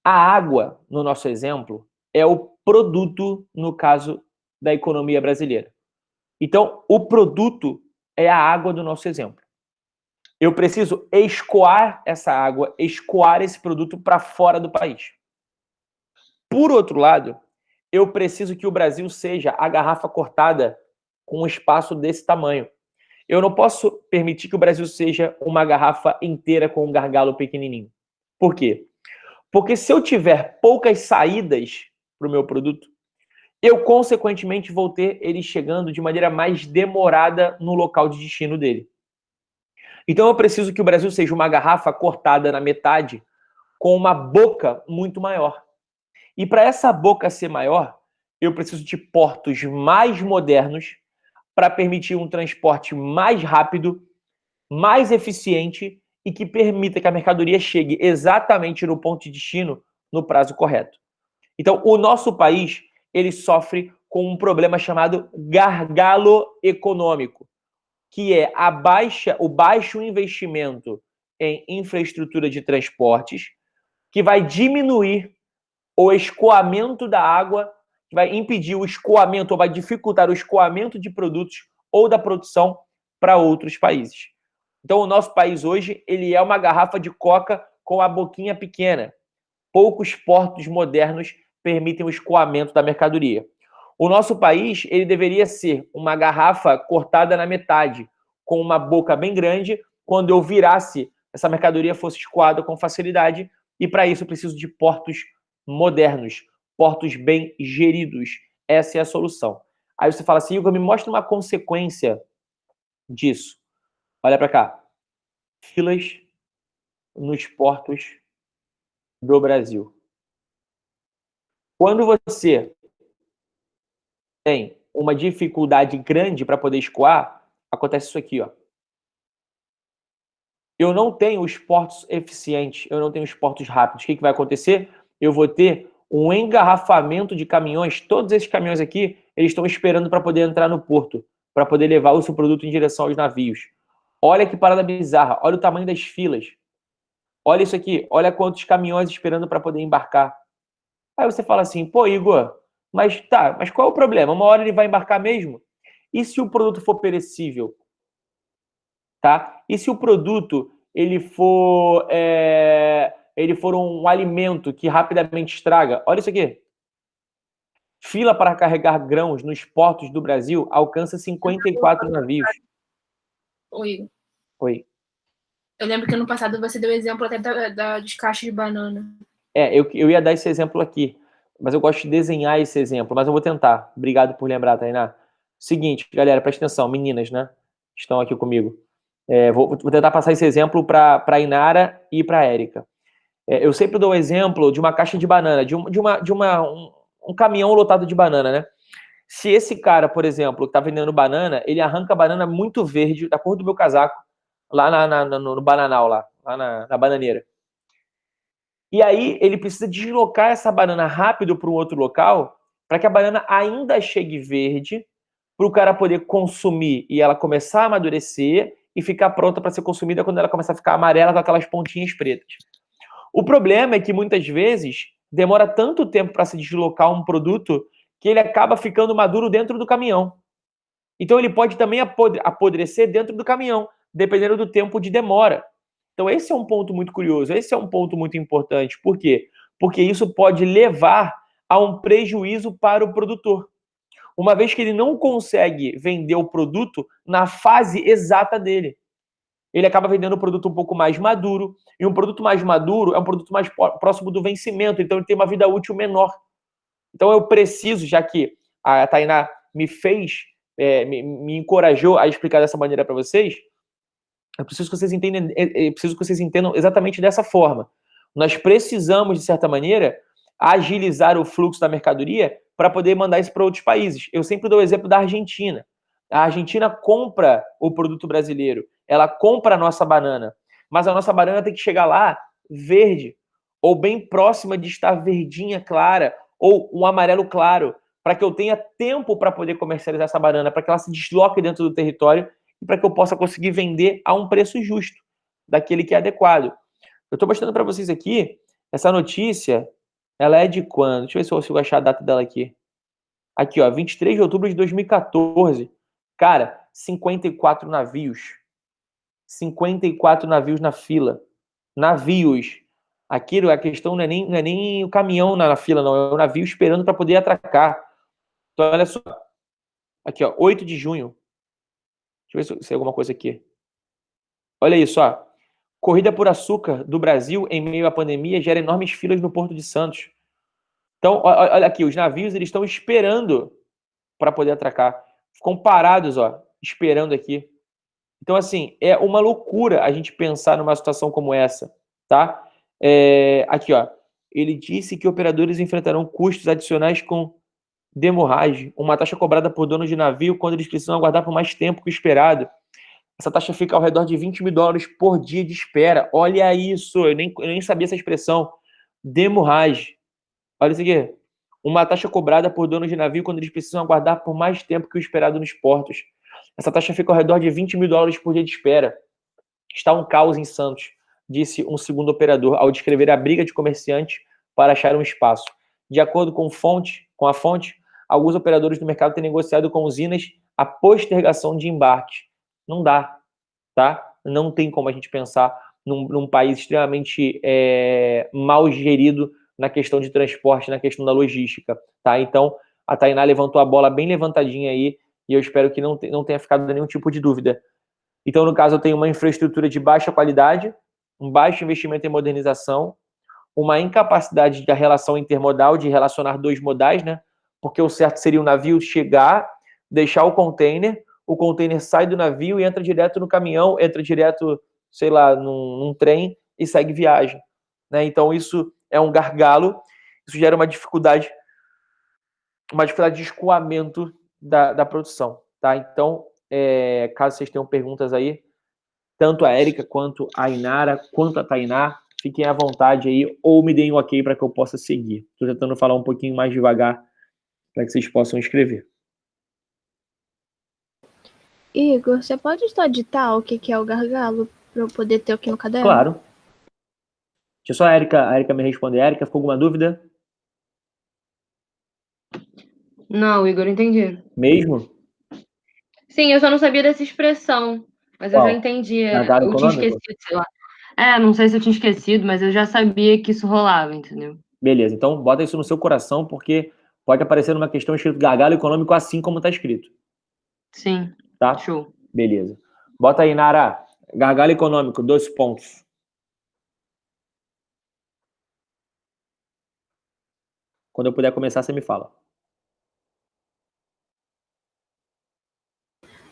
A água, no nosso exemplo, é o produto, no caso da economia brasileira. Então, o produto é a água do nosso exemplo. Eu preciso escoar essa água, escoar esse produto para fora do país. Por outro lado, eu preciso que o Brasil seja a garrafa cortada com um espaço desse tamanho. Eu não posso permitir que o Brasil seja uma garrafa inteira com um gargalo pequenininho. Por quê? Porque se eu tiver poucas saídas para o meu produto, eu, consequentemente, vou ter ele chegando de maneira mais demorada no local de destino dele. Então, eu preciso que o Brasil seja uma garrafa cortada na metade com uma boca muito maior. E para essa boca ser maior, eu preciso de portos mais modernos para permitir um transporte mais rápido, mais eficiente e que permita que a mercadoria chegue exatamente no ponto de destino no prazo correto. Então, o nosso país, ele sofre com um problema chamado gargalo econômico, que é o baixo investimento em infraestrutura de transportes, que vai diminuir o escoamento da água, que vai impedir o escoamento, ou vai dificultar o escoamento de produtos ou da produção para outros países. Então, o nosso país hoje, ele é uma garrafa de coca com a boquinha pequena. Poucos portos modernos permitem o escoamento da mercadoria. O nosso país, ele deveria ser uma garrafa cortada na metade, com uma boca bem grande, quando eu virasse, essa mercadoria fosse escoada com facilidade, e para isso eu preciso de portos modernos, portos bem geridos. Essa é a solução. Aí você fala assim, Igor, me mostra uma consequência disso. Olha para cá. Filas nos portos do Brasil. Quando você tem uma dificuldade grande para poder escoar, acontece isso aqui, ó. Eu não tenho os portos eficientes, eu não tenho os portos rápidos. O que vai acontecer? Eu vou ter um engarrafamento de caminhões. Todos esses caminhões aqui, eles estão esperando para poder entrar no porto, para poder levar o seu produto em direção aos navios. Olha que parada bizarra, olha o tamanho das filas. Olha isso aqui, olha quantos caminhões esperando para poder embarcar. Aí você fala assim, pô, Igor, mas qual é o problema? Uma hora ele vai embarcar mesmo? E se o produto for perecível? Tá? E se o produto ele for um alimento que rapidamente estraga? Olha isso aqui. Fila para carregar grãos nos portos do Brasil alcança 54 navios. Oi. Oi. Eu lembro que ano passado você deu exemplo até dos cachos de banana. Eu ia dar esse exemplo aqui, mas eu gosto de desenhar esse exemplo, mas eu vou tentar. Obrigado por lembrar, Tainá. Seguinte, galera, presta atenção, meninas, né? Estão aqui comigo. Vou tentar passar esse exemplo para a Inara e para a Érica. Eu sempre dou o exemplo de uma caixa de banana, um caminhão lotado de banana, né? Se esse cara, por exemplo, que está vendendo banana, ele arranca a banana muito verde, da cor do meu casaco, lá no bananal, lá na bananeira. E aí ele precisa deslocar essa banana rápido para um outro local, para que a banana ainda chegue verde, para o cara poder consumir e ela começar a amadurecer e ficar pronta para ser consumida quando ela começar a ficar amarela com aquelas pontinhas pretas. O problema é que muitas vezes demora tanto tempo para se deslocar um produto que ele acaba ficando maduro dentro do caminhão. Então ele pode também apodrecer dentro do caminhão, dependendo do tempo de demora. Então esse é um ponto muito curioso, esse é um ponto muito importante. Por quê? Porque isso pode levar a um prejuízo para o produtor. Uma vez que ele não consegue vender o produto na fase exata dele. Ele acaba vendendo o produto um pouco mais maduro, e um produto mais maduro é um produto mais próximo do vencimento, então ele tem uma vida útil menor. Então eu preciso, já que a Tainá me fez, me encorajou a explicar dessa maneira para vocês, eu preciso que vocês entendam exatamente dessa forma. Nós precisamos, de certa maneira, agilizar o fluxo da mercadoria para poder mandar isso para outros países. Eu sempre dou o exemplo da Argentina. A Argentina compra o produto brasileiro, ela compra a nossa banana, mas a nossa banana tem que chegar lá verde, ou bem próxima de estar verdinha clara, ou um amarelo claro, para que eu tenha tempo para poder comercializar essa banana, para que ela se desloque dentro do território e para que eu possa conseguir vender a um preço justo, daquele que é adequado. Eu estou mostrando para vocês aqui, essa notícia, ela é de quando? Deixa eu ver se eu consigo achar a data dela aqui. Aqui, ó, 23 de outubro de 2014. Cara, 54 navios. 54 navios na fila. Navios. Aquilo, a questão não é nem o caminhão na fila, não. É o navio esperando para poder atracar. Então, olha só. Aqui, ó, 8 de junho. Deixa eu ver se tem alguma coisa aqui. Olha isso, ó. Corrida por açúcar do Brasil em meio à pandemia gera enormes filas no Porto de Santos. Então, olha aqui, os navios eles estão esperando para poder atracar. Ficam parados, ó, esperando aqui. Então, assim, é uma loucura a gente pensar numa situação como essa, tá? Aqui, ó. Ele disse que operadores enfrentarão custos adicionais com demorragem, uma taxa cobrada por donos de navio quando eles precisam aguardar por mais tempo que o esperado. Essa taxa fica ao redor de $20 mil por dia de espera. Olha isso, eu nem sabia essa expressão. Demorragem. Olha isso aqui. Uma taxa cobrada por donos de navio quando eles precisam aguardar por mais tempo que o esperado nos portos. Essa taxa fica ao redor de $20 mil por dia de espera. Está um caos em Santos, disse um segundo operador, ao descrever a briga de comerciantes para achar um espaço. De acordo com a fonte, alguns operadores do mercado têm negociado com usinas a postergação de embarques. Não dá, tá? Não tem como a gente pensar num país extremamente mal gerido na questão de transporte, na questão da logística, tá? Então, a Tainá levantou a bola bem levantadinha aí e eu espero que não tenha ficado nenhum tipo de dúvida. Então, no caso, eu tenho uma infraestrutura de baixa qualidade, um baixo investimento em modernização, uma incapacidade da relação intermodal, de relacionar dois modais, né? Porque o certo seria o navio chegar, deixar o container sai do navio e entra direto no caminhão, entra direto, sei lá, num trem e segue viagem, né? Então, isso é um gargalo, isso gera uma dificuldade de escoamento da produção, tá? Então, caso vocês tenham perguntas aí, tanto a Érica, quanto a Inara, quanto a Tainá, fiquem à vontade aí, ou me deem um ok para que eu possa seguir. Estou tentando falar um pouquinho mais devagar para que vocês possam escrever. Igor, você pode só ditar o que é o gargalo para eu poder ter aqui no caderno? Claro. Deixa só a Érica me responder. Érica, ficou alguma dúvida? Não, Igor, entendi. Mesmo? Sim, eu só não sabia dessa expressão, mas eu já Qual? entendi. Gargalo Eu tinha econômico? esquecido, sei lá. Não sei se eu tinha esquecido, mas eu já sabia que isso rolava, entendeu? Beleza, então bota isso no seu coração, porque pode aparecer numa questão escrito gargalo econômico assim como está escrito, Sim, tá? show. Beleza. Bota aí, Nara. Gargalo econômico, 2 pontos. Quando eu puder começar, você me fala.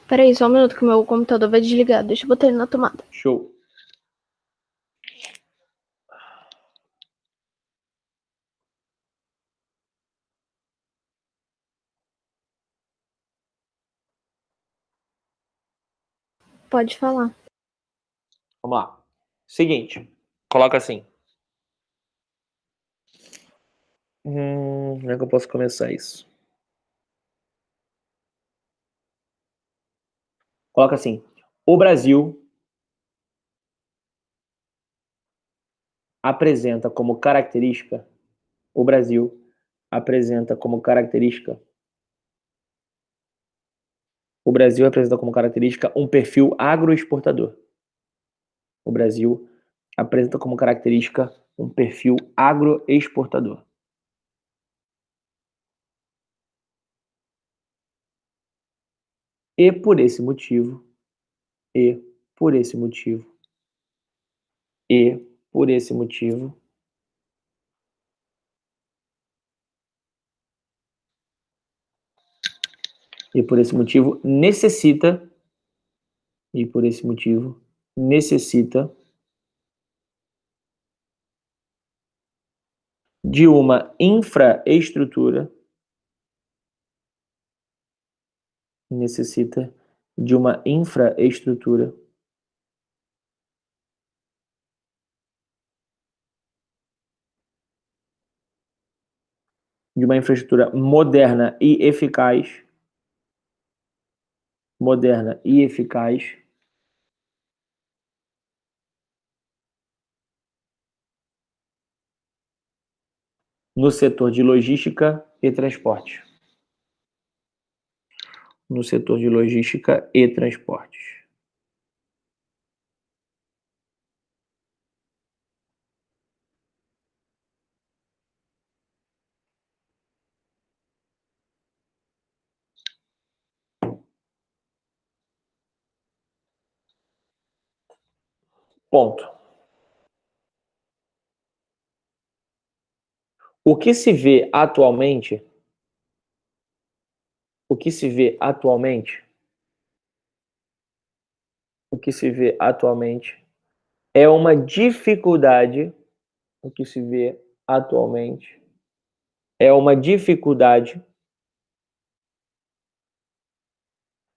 Peraí, só um minuto que o meu computador vai desligar. Deixa eu botar ele na tomada. Show. Pode falar. Vamos lá. Seguinte, coloca assim. Como é que eu posso começar isso? Coloca assim. O Brasil apresenta como característica. O Brasil apresenta como característica. O Brasil apresenta como característica um perfil agroexportador. O Brasil apresenta como característica um perfil agroexportador. E por esse motivo, e por esse motivo, e por esse motivo, e por esse motivo necessita, e por esse motivo necessita de uma infraestrutura, necessita de uma infraestrutura de uma infraestrutura moderna e eficaz, no setor de logística e transporte. No setor de logística e transportes. Ponto. O que se vê atualmente, é uma dificuldade,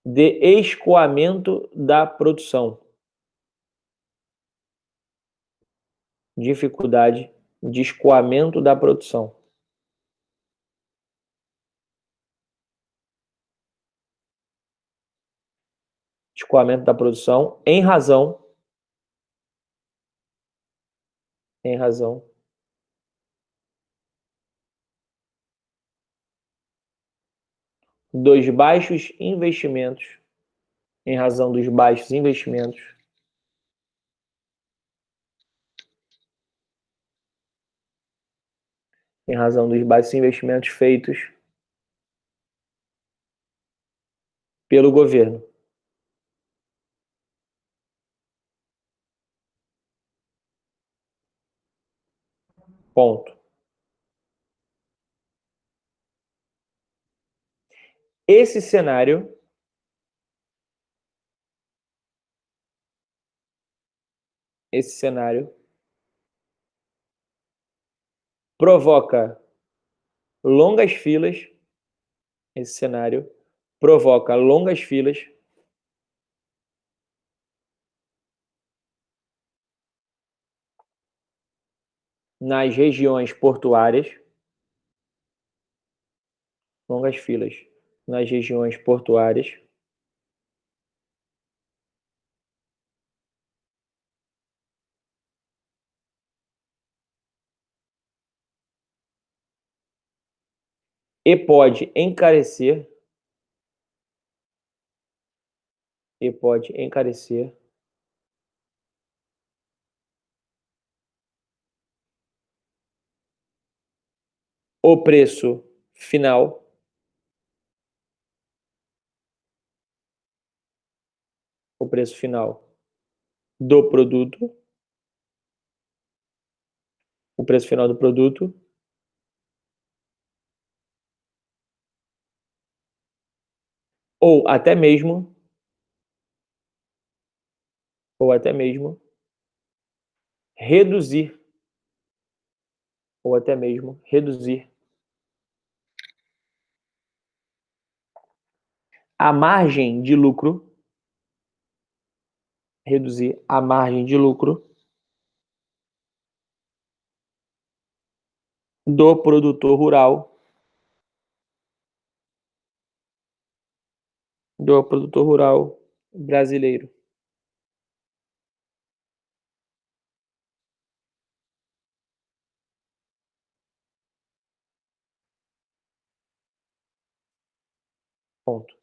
de escoamento da produção. Dificuldade de escoamento da produção. Escoamento da produção em razão dos baixos investimentos, em razão dos baixos investimentos feitos pelo governo. Ponto. Esse cenário provoca longas filas, nas regiões portuárias, e pode encarecer o preço final do produto, ou até mesmo reduzir a margem de lucro, do produtor rural, brasileiro. Ponto.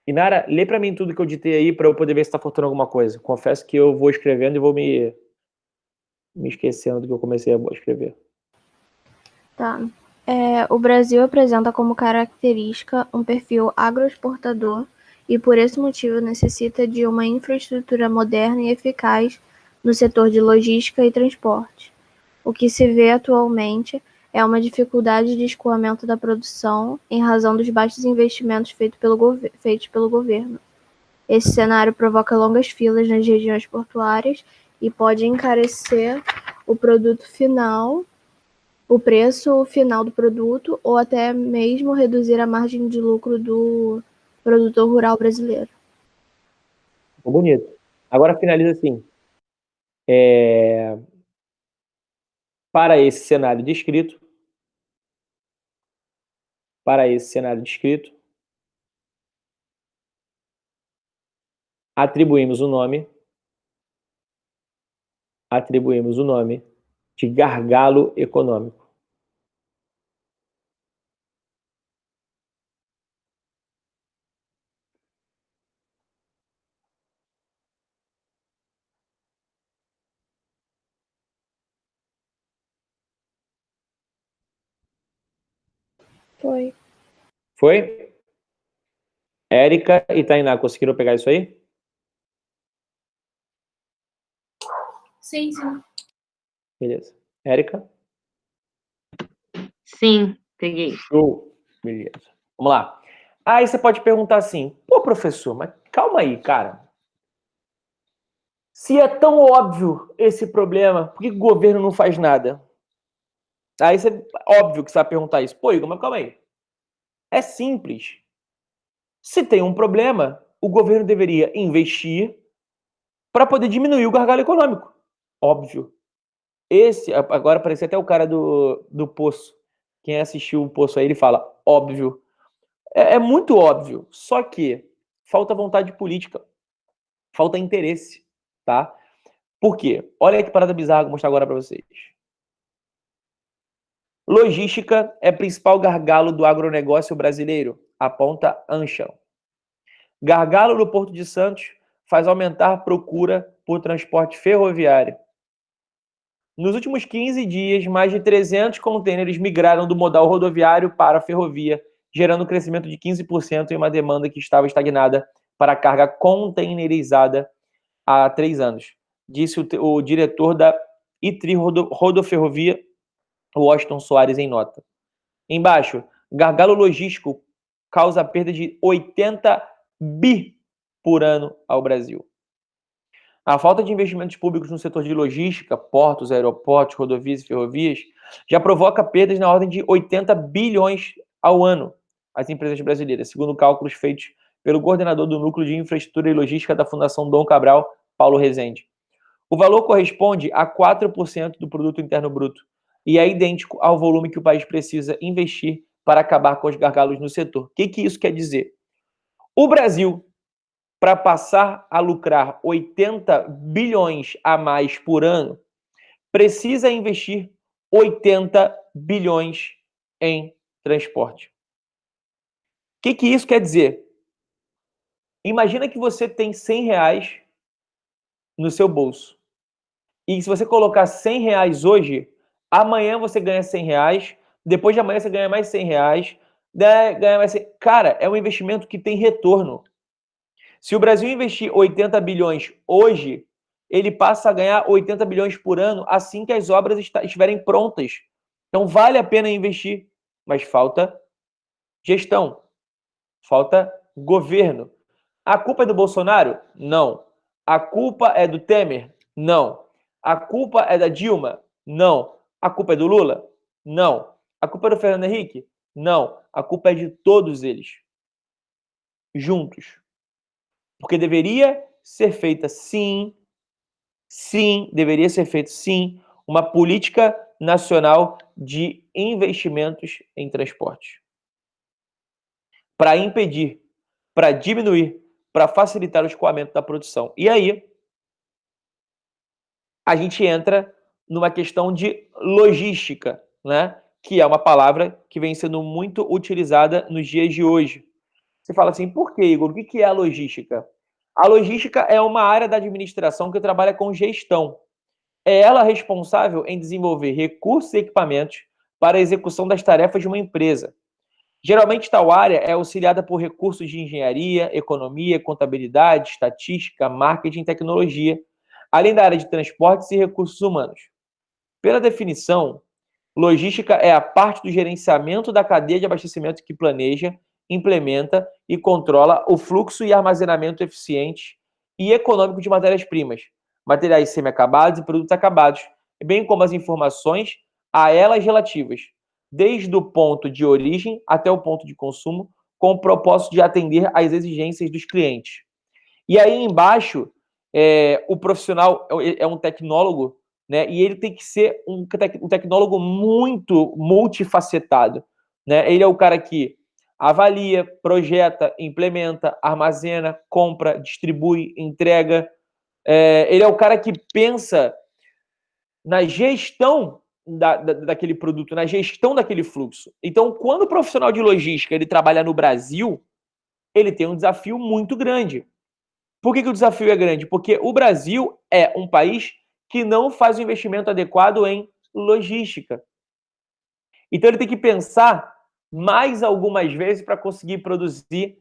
Inara, lê para mim tudo que eu ditei aí para eu poder ver se está faltando alguma coisa. Confesso que eu vou escrevendo e vou me esquecendo do que eu comecei a escrever. Tá. O Brasil apresenta como característica um perfil agroexportador e, por esse motivo, necessita de uma infraestrutura moderna e eficaz no setor de logística e transporte. O que se vê atualmente é uma dificuldade de escoamento da produção em razão dos baixos investimentos feitos pelo governo. Esse cenário provoca longas filas nas regiões portuárias e pode encarecer o preço final do produto ou até mesmo reduzir a margem de lucro do produtor rural brasileiro. Ficou bonito. Agora finaliza assim. Para esse cenário descrito, para esse cenário descrito, atribuímos o nome de gargalo econômico. Foi. Foi? Érica e Tainá, conseguiram pegar isso aí? Sim, sim. Beleza. Érica? Sim, peguei. Show. Beleza. Vamos lá. Aí você pode perguntar assim, pô, professor, mas calma aí, cara. Se é tão óbvio esse problema, por que o governo não faz nada? Aí óbvio que você vai perguntar isso. Pô, Igor, mas calma aí. É simples. Se tem um problema, o governo deveria investir para poder diminuir o gargalo econômico. Óbvio. Agora apareceu até o cara do Poço. Quem assistiu o Poço aí, ele fala, óbvio. É muito óbvio. Só que falta vontade política. Falta interesse, tá? Por quê? Olha que parada bizarra que eu vou mostrar agora para vocês. Logística é principal gargalo do agronegócio brasileiro, aponta Ancham. Gargalo no Porto de Santos faz aumentar a procura por transporte ferroviário. Nos últimos 15 dias, mais de 300 contêineres migraram do modal rodoviário para a ferrovia, gerando um crescimento de 15% em uma demanda que estava estagnada para a carga containerizada há 3 anos, disse o diretor da ITRI Rodoferrovia, Washington Soares, em nota. Embaixo, gargalo logístico causa perda de 80 bi por ano ao Brasil. A falta de investimentos públicos no setor de logística, portos, aeroportos, rodovias e ferrovias, já provoca perdas na ordem de 80 bilhões ao ano às empresas brasileiras, segundo cálculos feitos pelo coordenador do Núcleo de Infraestrutura e Logística da Fundação Dom Cabral, Paulo Rezende. O valor corresponde a 4% do produto interno bruto e é idêntico ao volume que o país precisa investir para acabar com os gargalos no setor. O que isso quer dizer? O Brasil, para passar a lucrar 80 bilhões a mais por ano, precisa investir 80 bilhões em transporte. O que isso quer dizer? Imagina que você tem 100 reais no seu bolso. E se você colocar 100 reais hoje, amanhã você ganha 100 reais, depois de amanhã você ganha mais 100 reais, ganha mais 100... Cara, é um investimento que tem retorno. Se o Brasil investir 80 bilhões hoje, ele passa a ganhar 80 bilhões por ano assim que as obras estiverem prontas. Então vale a pena investir, mas falta gestão, falta governo. A culpa é do Bolsonaro? Não. A culpa é do Temer? Não. A culpa é da Dilma? Não. A culpa é do Lula? Não. A culpa é do Fernando Henrique? Não. A culpa é de todos eles. Juntos. Porque deveria ser feita, sim, deveria ser feita, sim, uma política nacional de investimentos em transporte. Para impedir, para diminuir, para facilitar o escoamento da produção. E aí, a gente entra numa questão de logística, né? Que é uma palavra que vem sendo muito utilizada nos dias de hoje. Você fala assim, por que, Igor? O que é a logística? A logística é uma área da administração que trabalha com gestão. É ela responsável em desenvolver recursos e equipamentos para a execução das tarefas de uma empresa. Geralmente, tal área é auxiliada por recursos de engenharia, economia, contabilidade, estatística, marketing e tecnologia, além da área de transportes e recursos humanos. Pela definição, logística é a parte do gerenciamento da cadeia de abastecimento que planeja, implementa e controla o fluxo e armazenamento eficiente e econômico de matérias-primas, materiais semi-acabados e produtos acabados, bem como as informações a elas relativas, desde o ponto de origem até o ponto de consumo, com o propósito de atender às exigências dos clientes. E aí embaixo, o profissional é um tecnólogo, né? E ele tem que ser um tecnólogo muito multifacetado, né? Ele é o cara que avalia, projeta, implementa, armazena, compra, distribui, entrega. Ele é o cara que pensa na gestão daquele produto, na gestão daquele fluxo. Então, quando o profissional de logística ele trabalha no Brasil, ele tem um desafio muito grande. Por que o desafio é grande? Porque o Brasil é um país que não faz o investimento adequado em logística. Então, ele tem que pensar mais algumas vezes para conseguir produzir,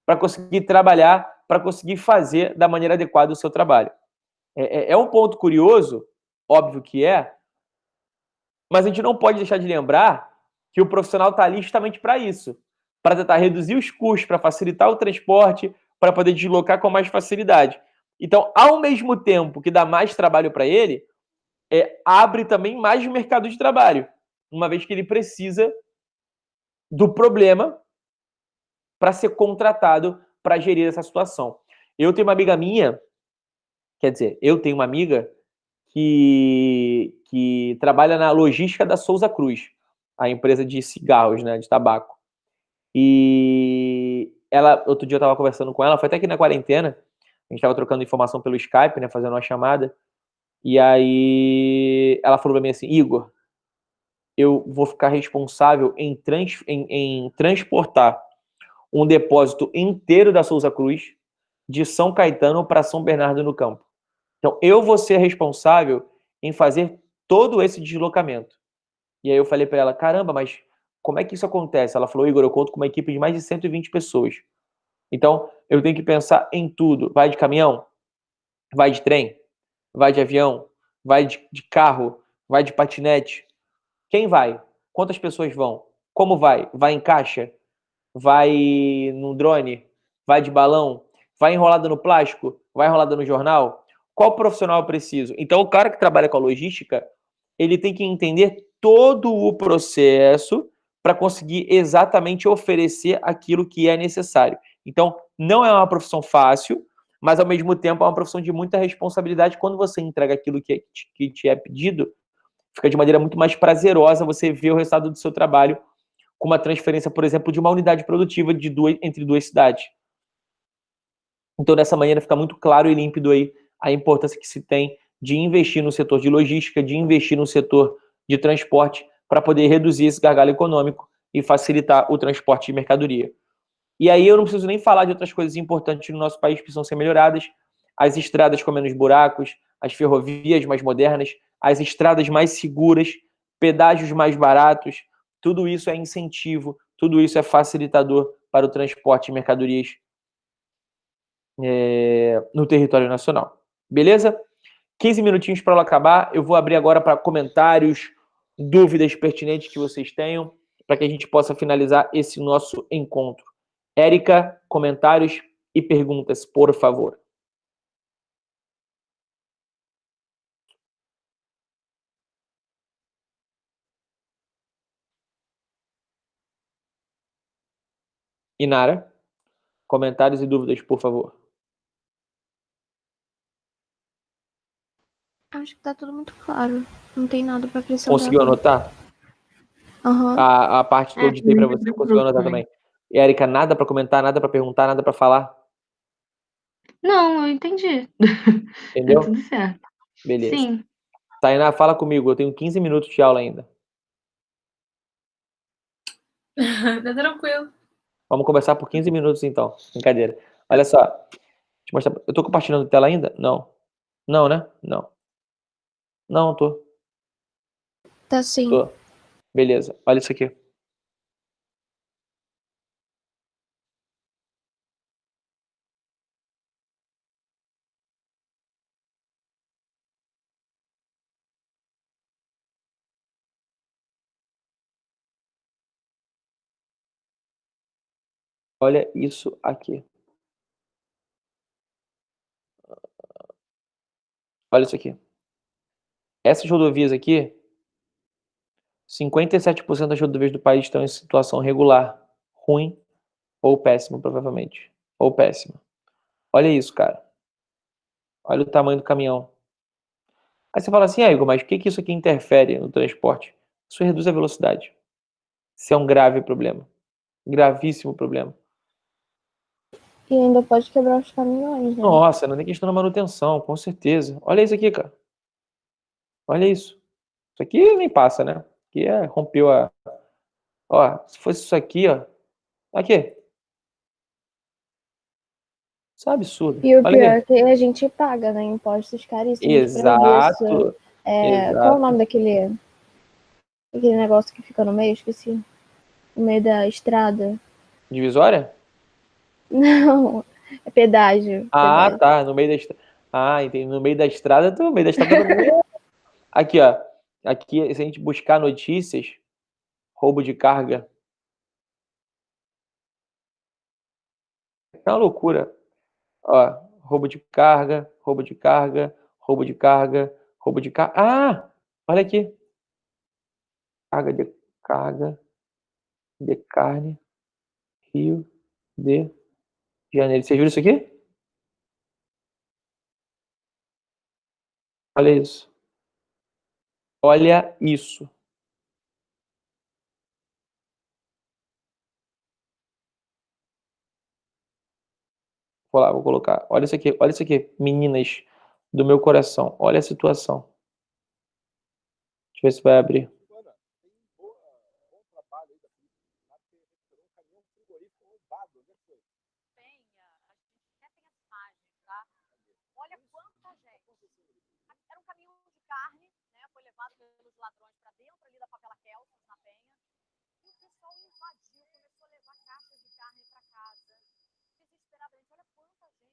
para conseguir trabalhar, para conseguir fazer da maneira adequada o seu trabalho. É um ponto curioso, óbvio que é, mas a gente não pode deixar de lembrar que o profissional está ali justamente para isso, para tentar reduzir os custos, para facilitar o transporte, para poder deslocar com mais facilidade. Então, ao mesmo tempo que dá mais trabalho para ele, abre também mais mercado de trabalho, uma vez que ele precisa do problema para ser contratado para gerir essa situação. Eu tenho uma amiga minha, quer dizer, eu tenho uma amiga que trabalha na logística da Souza Cruz, a empresa de cigarros, né, de tabaco. E ela, outro dia eu estava conversando com ela, foi até aqui na quarentena, a gente estava trocando informação pelo Skype, né, fazendo uma chamada, e aí ela falou para mim assim, Igor, eu vou ficar responsável em transportar um depósito inteiro da Souza Cruz de São Caetano para São Bernardo do Campo. Então, eu vou ser responsável em fazer todo esse deslocamento. E aí eu falei para ela, caramba, mas como é que isso acontece? Ela falou, Igor, eu conto com uma equipe de mais de 120 pessoas. Então, eu tenho que pensar em tudo. Vai de caminhão? Vai de trem? Vai de avião? Vai de carro? Vai de patinete? Quem vai? Quantas pessoas vão? Como vai? Vai em caixa? Vai no drone? Vai de balão? Vai enrolada no plástico? Vai enrolada no jornal? Qual profissional eu preciso? Então, o cara que trabalha com a logística, ele tem que entender todo o processo para conseguir exatamente oferecer aquilo que é necessário. Então, não é uma profissão fácil, mas ao mesmo tempo é uma profissão de muita responsabilidade. Quando você entrega aquilo que te é pedido, fica de maneira muito mais prazerosa você ver o resultado do seu trabalho com uma transferência, por exemplo, de uma unidade produtiva entre duas cidades. Então, dessa maneira, fica muito claro e límpido aí a importância que se tem de investir no setor de logística, de investir no setor de transporte, para poder reduzir esse gargalo econômico e facilitar o transporte de mercadoria. E aí eu não preciso nem falar de outras coisas importantes no nosso país que precisam ser melhoradas, as estradas com menos buracos, as ferrovias mais modernas, as estradas mais seguras, pedágios mais baratos, tudo isso é incentivo, tudo isso é facilitador para o transporte de mercadorias no território nacional. Beleza? 15 minutinhos para ela acabar. Eu vou abrir agora para comentários, dúvidas pertinentes que vocês tenham, para que a gente possa finalizar esse nosso encontro. Érica, comentários e perguntas, por favor. Inara, comentários e dúvidas, por favor. Acho que tá tudo muito claro. Não tem nada pra acrescentar. Conseguiu anotar? Aham. A parte que eu editei para você, conseguiu anotar também. Érica, nada para comentar, nada para perguntar, nada para falar? Não, eu entendi. Entendeu? É tudo certo. Beleza. Sim. Tainá, fala comigo. Eu tenho 15 minutos de aula ainda. Tá tranquilo. Vamos conversar por 15 minutos, então. Brincadeira. Olha só. Deixa eu mostrar. Eu tô compartilhando tela ainda? Não. Não, né? Não. Não, tô. Tá sim. Tô. Beleza. Olha isso aqui. Olha isso aqui. Olha isso aqui. Essas rodovias aqui, 57% das rodovias do país estão em situação regular, ruim ou péssima, provavelmente. Ou péssima. Olha isso, cara. Olha o tamanho do caminhão. Aí você fala assim, Igor, mas o que isso aqui interfere no transporte? Isso reduz a velocidade. Isso é um grave problema. Gravíssimo problema. E ainda pode quebrar os caminhões, né? Nossa, não tem questão da manutenção, com certeza. Olha isso aqui, cara. Olha isso. Isso aqui nem passa, né? Aqui rompeu a... Ó, se fosse isso aqui, ó. Aqui. Isso é absurdo. E o Olha pior é aqui. que a gente paga, né? Impostos caríssimos pra isso. Exato. Qual é o nome daquele negócio que fica no meio? Esqueci. No meio da estrada. Divisória? Não, é pedágio. Ah, Pedágio. tá. No meio da estrada. Ah, entendi. No meio da estrada, no meio da estrada também. Aqui, ó. Aqui, se a gente buscar notícias, roubo de carga. É uma loucura. Ó, roubo de carga, roubo de carga, roubo de carga, roubo de carga. Ah! Olha aqui. Carga de carne, Rio de Janeiro. Você viu isso aqui? Olha isso. Olha isso. Vou lá, vou colocar. Olha isso aqui, meninas do meu coração. Olha a situação. Deixa eu ver se vai abrir. Olha quanta gente. Era um caminhão de carne, né? Foi levado pelos ladrões para dentro ali da favela Kelsos, na Penha. E o pessoal invadiu, começou a levar caixas de carne para casa. Desesperadamente, olha quanta gente.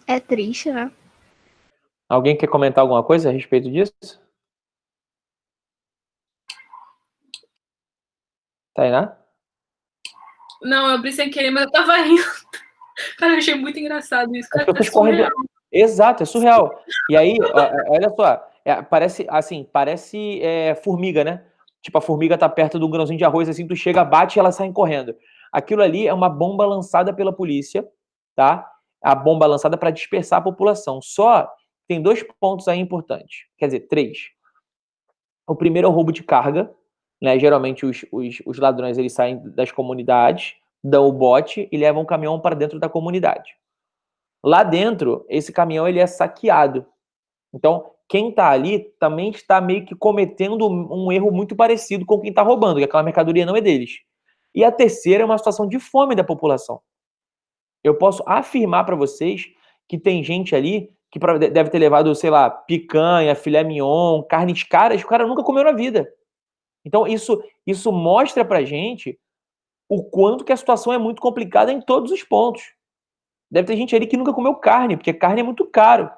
É triste, né? Alguém quer comentar alguma coisa a respeito disso? Tainá? Não, eu abri sem querer, mas eu tava rindo. Cara, eu achei muito engraçado isso. As Cara, pessoas correm. Exato, é surreal. E aí, olha só, parece assim, parece formiga, né? Tipo, a formiga tá perto de um grãozinho de arroz, assim, tu chega, bate e elas saem correndo. Aquilo ali é uma bomba lançada pela polícia, tá? A bomba lançada para dispersar a população. Só tem 2 pontos aí importantes. Quer dizer, 3. O primeiro é o roubo de carga, né? Geralmente os ladrões eles saem das comunidades, dão o bote e levam o caminhão para dentro da comunidade. Lá dentro, esse caminhão ele é saqueado. Então, quem está ali também está meio que cometendo um erro muito parecido com quem está roubando, que aquela mercadoria não é deles. E a terceira é uma situação de fome da população. Eu posso afirmar para vocês que tem gente ali que deve ter levado, sei lá, picanha, filé mignon, carnes caras, que o cara nunca comeu na vida. Então, isso mostra pra gente o quanto que a situação é muito complicada em todos os pontos. Deve ter gente ali que nunca comeu carne, porque carne é muito caro.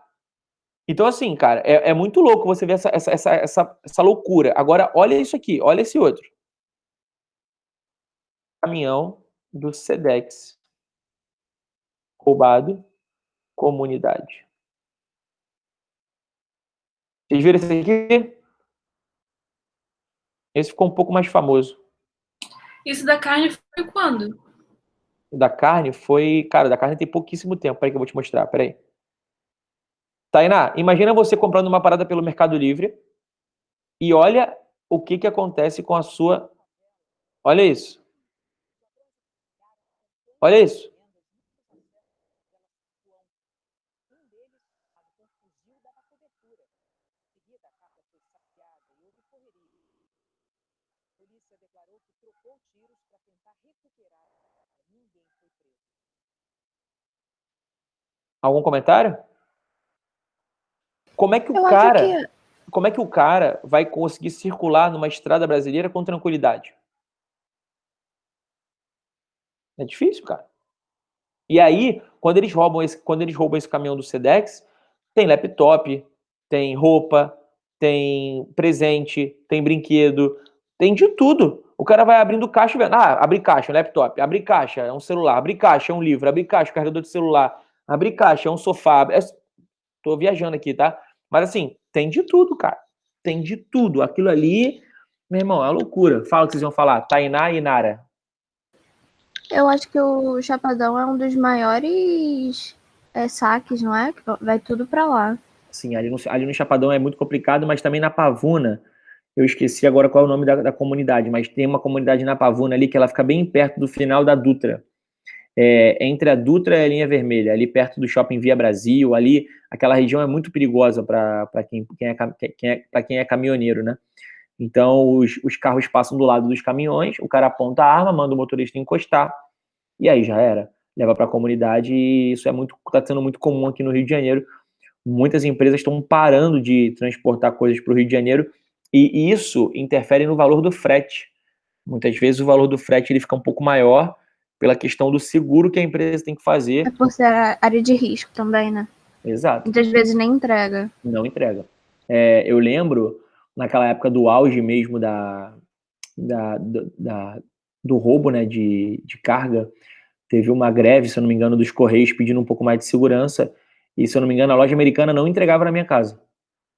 Então, assim, cara, é muito louco você ver essa loucura. Agora, olha isso aqui, olha esse outro. Caminhão do Sedex. Roubado, comunidade. Vocês viram esse aqui? Esse ficou um pouco mais famoso. Isso da carne foi quando? Da carne foi... Cara, da carne tem pouquíssimo tempo. Peraí que eu vou te mostrar, peraí. Tainá, imagina você comprando uma parada pelo Mercado Livre e olha o que acontece com a sua... Olha isso. Olha isso. Polícia declarou que trocou tiros para tentar recuperar. Ninguém foi preso. Algum comentário? Como é que o Eu acho cara... que Como é que o cara vai conseguir circular numa estrada brasileira com tranquilidade? É difícil, cara. E aí, quando eles roubam esse caminhão do Sedex, tem laptop, tem roupa, tem presente, tem brinquedo, tem de tudo. O cara vai abrindo caixa e vendo. Ah, abrir caixa, um laptop. Abrir caixa, é um celular. Abrir caixa, é um livro. Abrir caixa, carregador de celular. Abrir caixa, é um sofá. Tô viajando aqui, tá? Mas assim, tem de tudo, cara. Tem de tudo. Aquilo ali, meu irmão, é uma loucura. Fala o que vocês vão falar. Tainá e Nara. eu acho que o Chapadão é um dos maiores saques, não é? Vai tudo pra lá. Sim, ali no Chapadão é muito complicado, mas também na Pavuna, eu esqueci agora qual é o nome da comunidade, mas tem uma comunidade na Pavuna ali que ela fica bem perto do final da Dutra. Entre a Dutra e a linha vermelha, ali perto do Shopping Via Brasil, ali, aquela região é muito perigosa para quem é caminhoneiro, né? Então, os carros passam do lado dos caminhões, o cara aponta a arma, manda o motorista encostar, e aí já era. Leva para a comunidade, e isso está sendo muito comum aqui no Rio de Janeiro. Muitas empresas estão parando de transportar coisas para o Rio de Janeiro, e isso interfere no valor do frete. Muitas vezes o valor do frete ele fica um pouco maior pela questão do seguro que a empresa tem que É fazer. por ser área de risco também, né? Exato, Muitas vezes nem entrega. não entrega. Eu lembro, naquela época do auge mesmo do roubo, né, de carga, teve uma greve, se eu não me engano, dos Correios pedindo um pouco mais de segurança, e se eu não me engano, a loja americana não entregava na minha casa.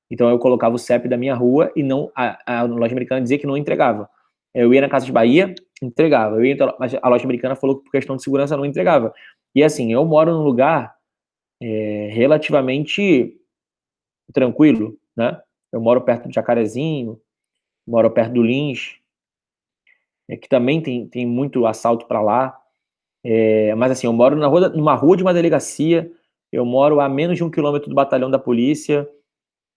Então eu colocava o CEP da minha rua e não a loja americana dizia que não entregava. Eu ia na Casa de Bahia, entregava. Mas a loja americana falou que por questão de segurança não entregava. E assim, eu moro num lugar relativamente tranquilo, né? Eu moro perto do Jacarezinho, moro perto do Lins, que também tem muito assalto para lá. Mas assim, eu moro numa rua de uma delegacia, eu moro a menos de 1 quilômetro do batalhão da polícia,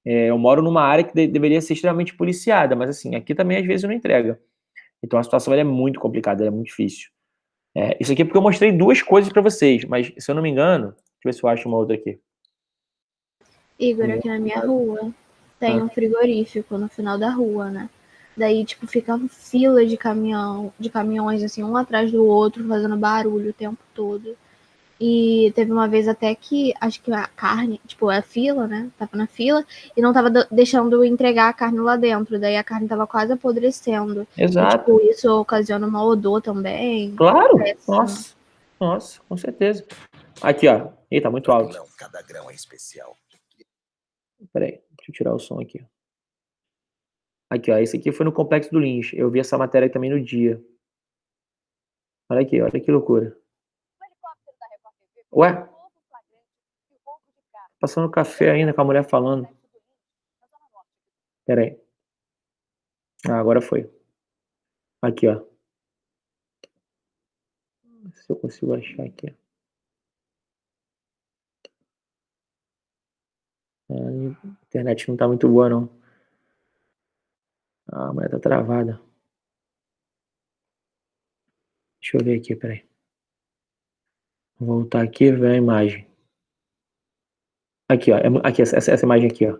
eu moro numa área que deveria ser extremamente policiada, mas assim, aqui também às vezes não entrega. Então a situação é muito complicada, é muito difícil. Isso aqui é porque eu mostrei duas coisas para vocês, mas se eu não me engano, deixa eu ver se eu acho uma outra aqui. Igor, aqui na minha rua tem um frigorífico no final da rua, né? Daí, tipo, fica fila de caminhões, assim, um atrás do outro, fazendo barulho o tempo todo. E teve uma vez até que, acho que a carne, tipo, a fila, né? Tava na fila e não tava deixando entregar a carne lá dentro. Daí a carne tava quase apodrecendo. Exato. E, tipo, isso ocasiona um mau odor também. Claro! Péssimo. Nossa, com certeza. Aqui, ó. Ih, tá muito alto. Não, cada grão é especial. Peraí, deixa eu tirar o som aqui. Aqui, ó. Esse aqui foi no Complexo do Lins. Eu vi essa matéria também no dia. Olha aqui, olha que loucura. O helicóptero da Record TV Ué? um novo flagrante de roubo de carga. Passando café ainda com a mulher falando. Na Zona Norte. Peraí. Agora foi. Aqui, ó. Se eu consigo achar aqui. A internet não tá muito boa, não. A mulher tá travada. Deixa eu ver aqui, peraí. Vou voltar aqui e ver a imagem. Aqui, ó. Aqui, essa imagem aqui, ó.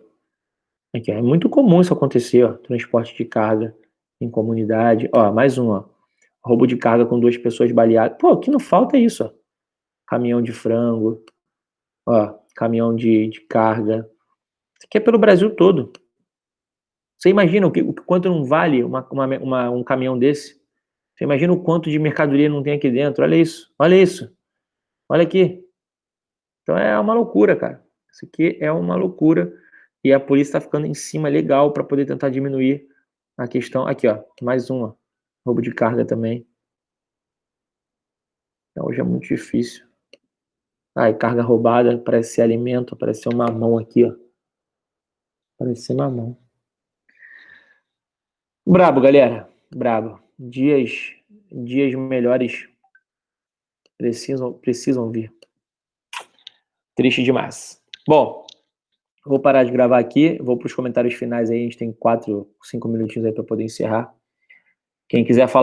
Aqui, ó. É muito comum isso acontecer, ó. Transporte de carga em comunidade. Ó, mais um, ó. Roubo de carga com 2 pessoas baleadas. Pô, o que não falta é isso, ó. Caminhão de frango. Ó, caminhão de carga. Isso aqui é pelo Brasil todo. Você imagina o quanto não vale um caminhão desse? Você imagina o quanto de mercadoria não tem aqui dentro? Olha isso, olha isso. Olha aqui. Então é uma loucura, cara. Isso aqui é uma loucura. E a polícia está ficando em cima legal para poder tentar diminuir a questão. Aqui, ó. Mais uma. Roubo de carga também. Então, hoje é muito difícil. E carga roubada. Parece ser alimento. Parece ser uma mão aqui, ó. Parece ser uma mão. Brabo, galera. Brabo. Dias melhores precisam vir. Triste demais. Bom, vou parar de gravar aqui. Vou para os comentários finais aí. A gente tem 4, 5 minutinhos aí para poder encerrar. Quem quiser falar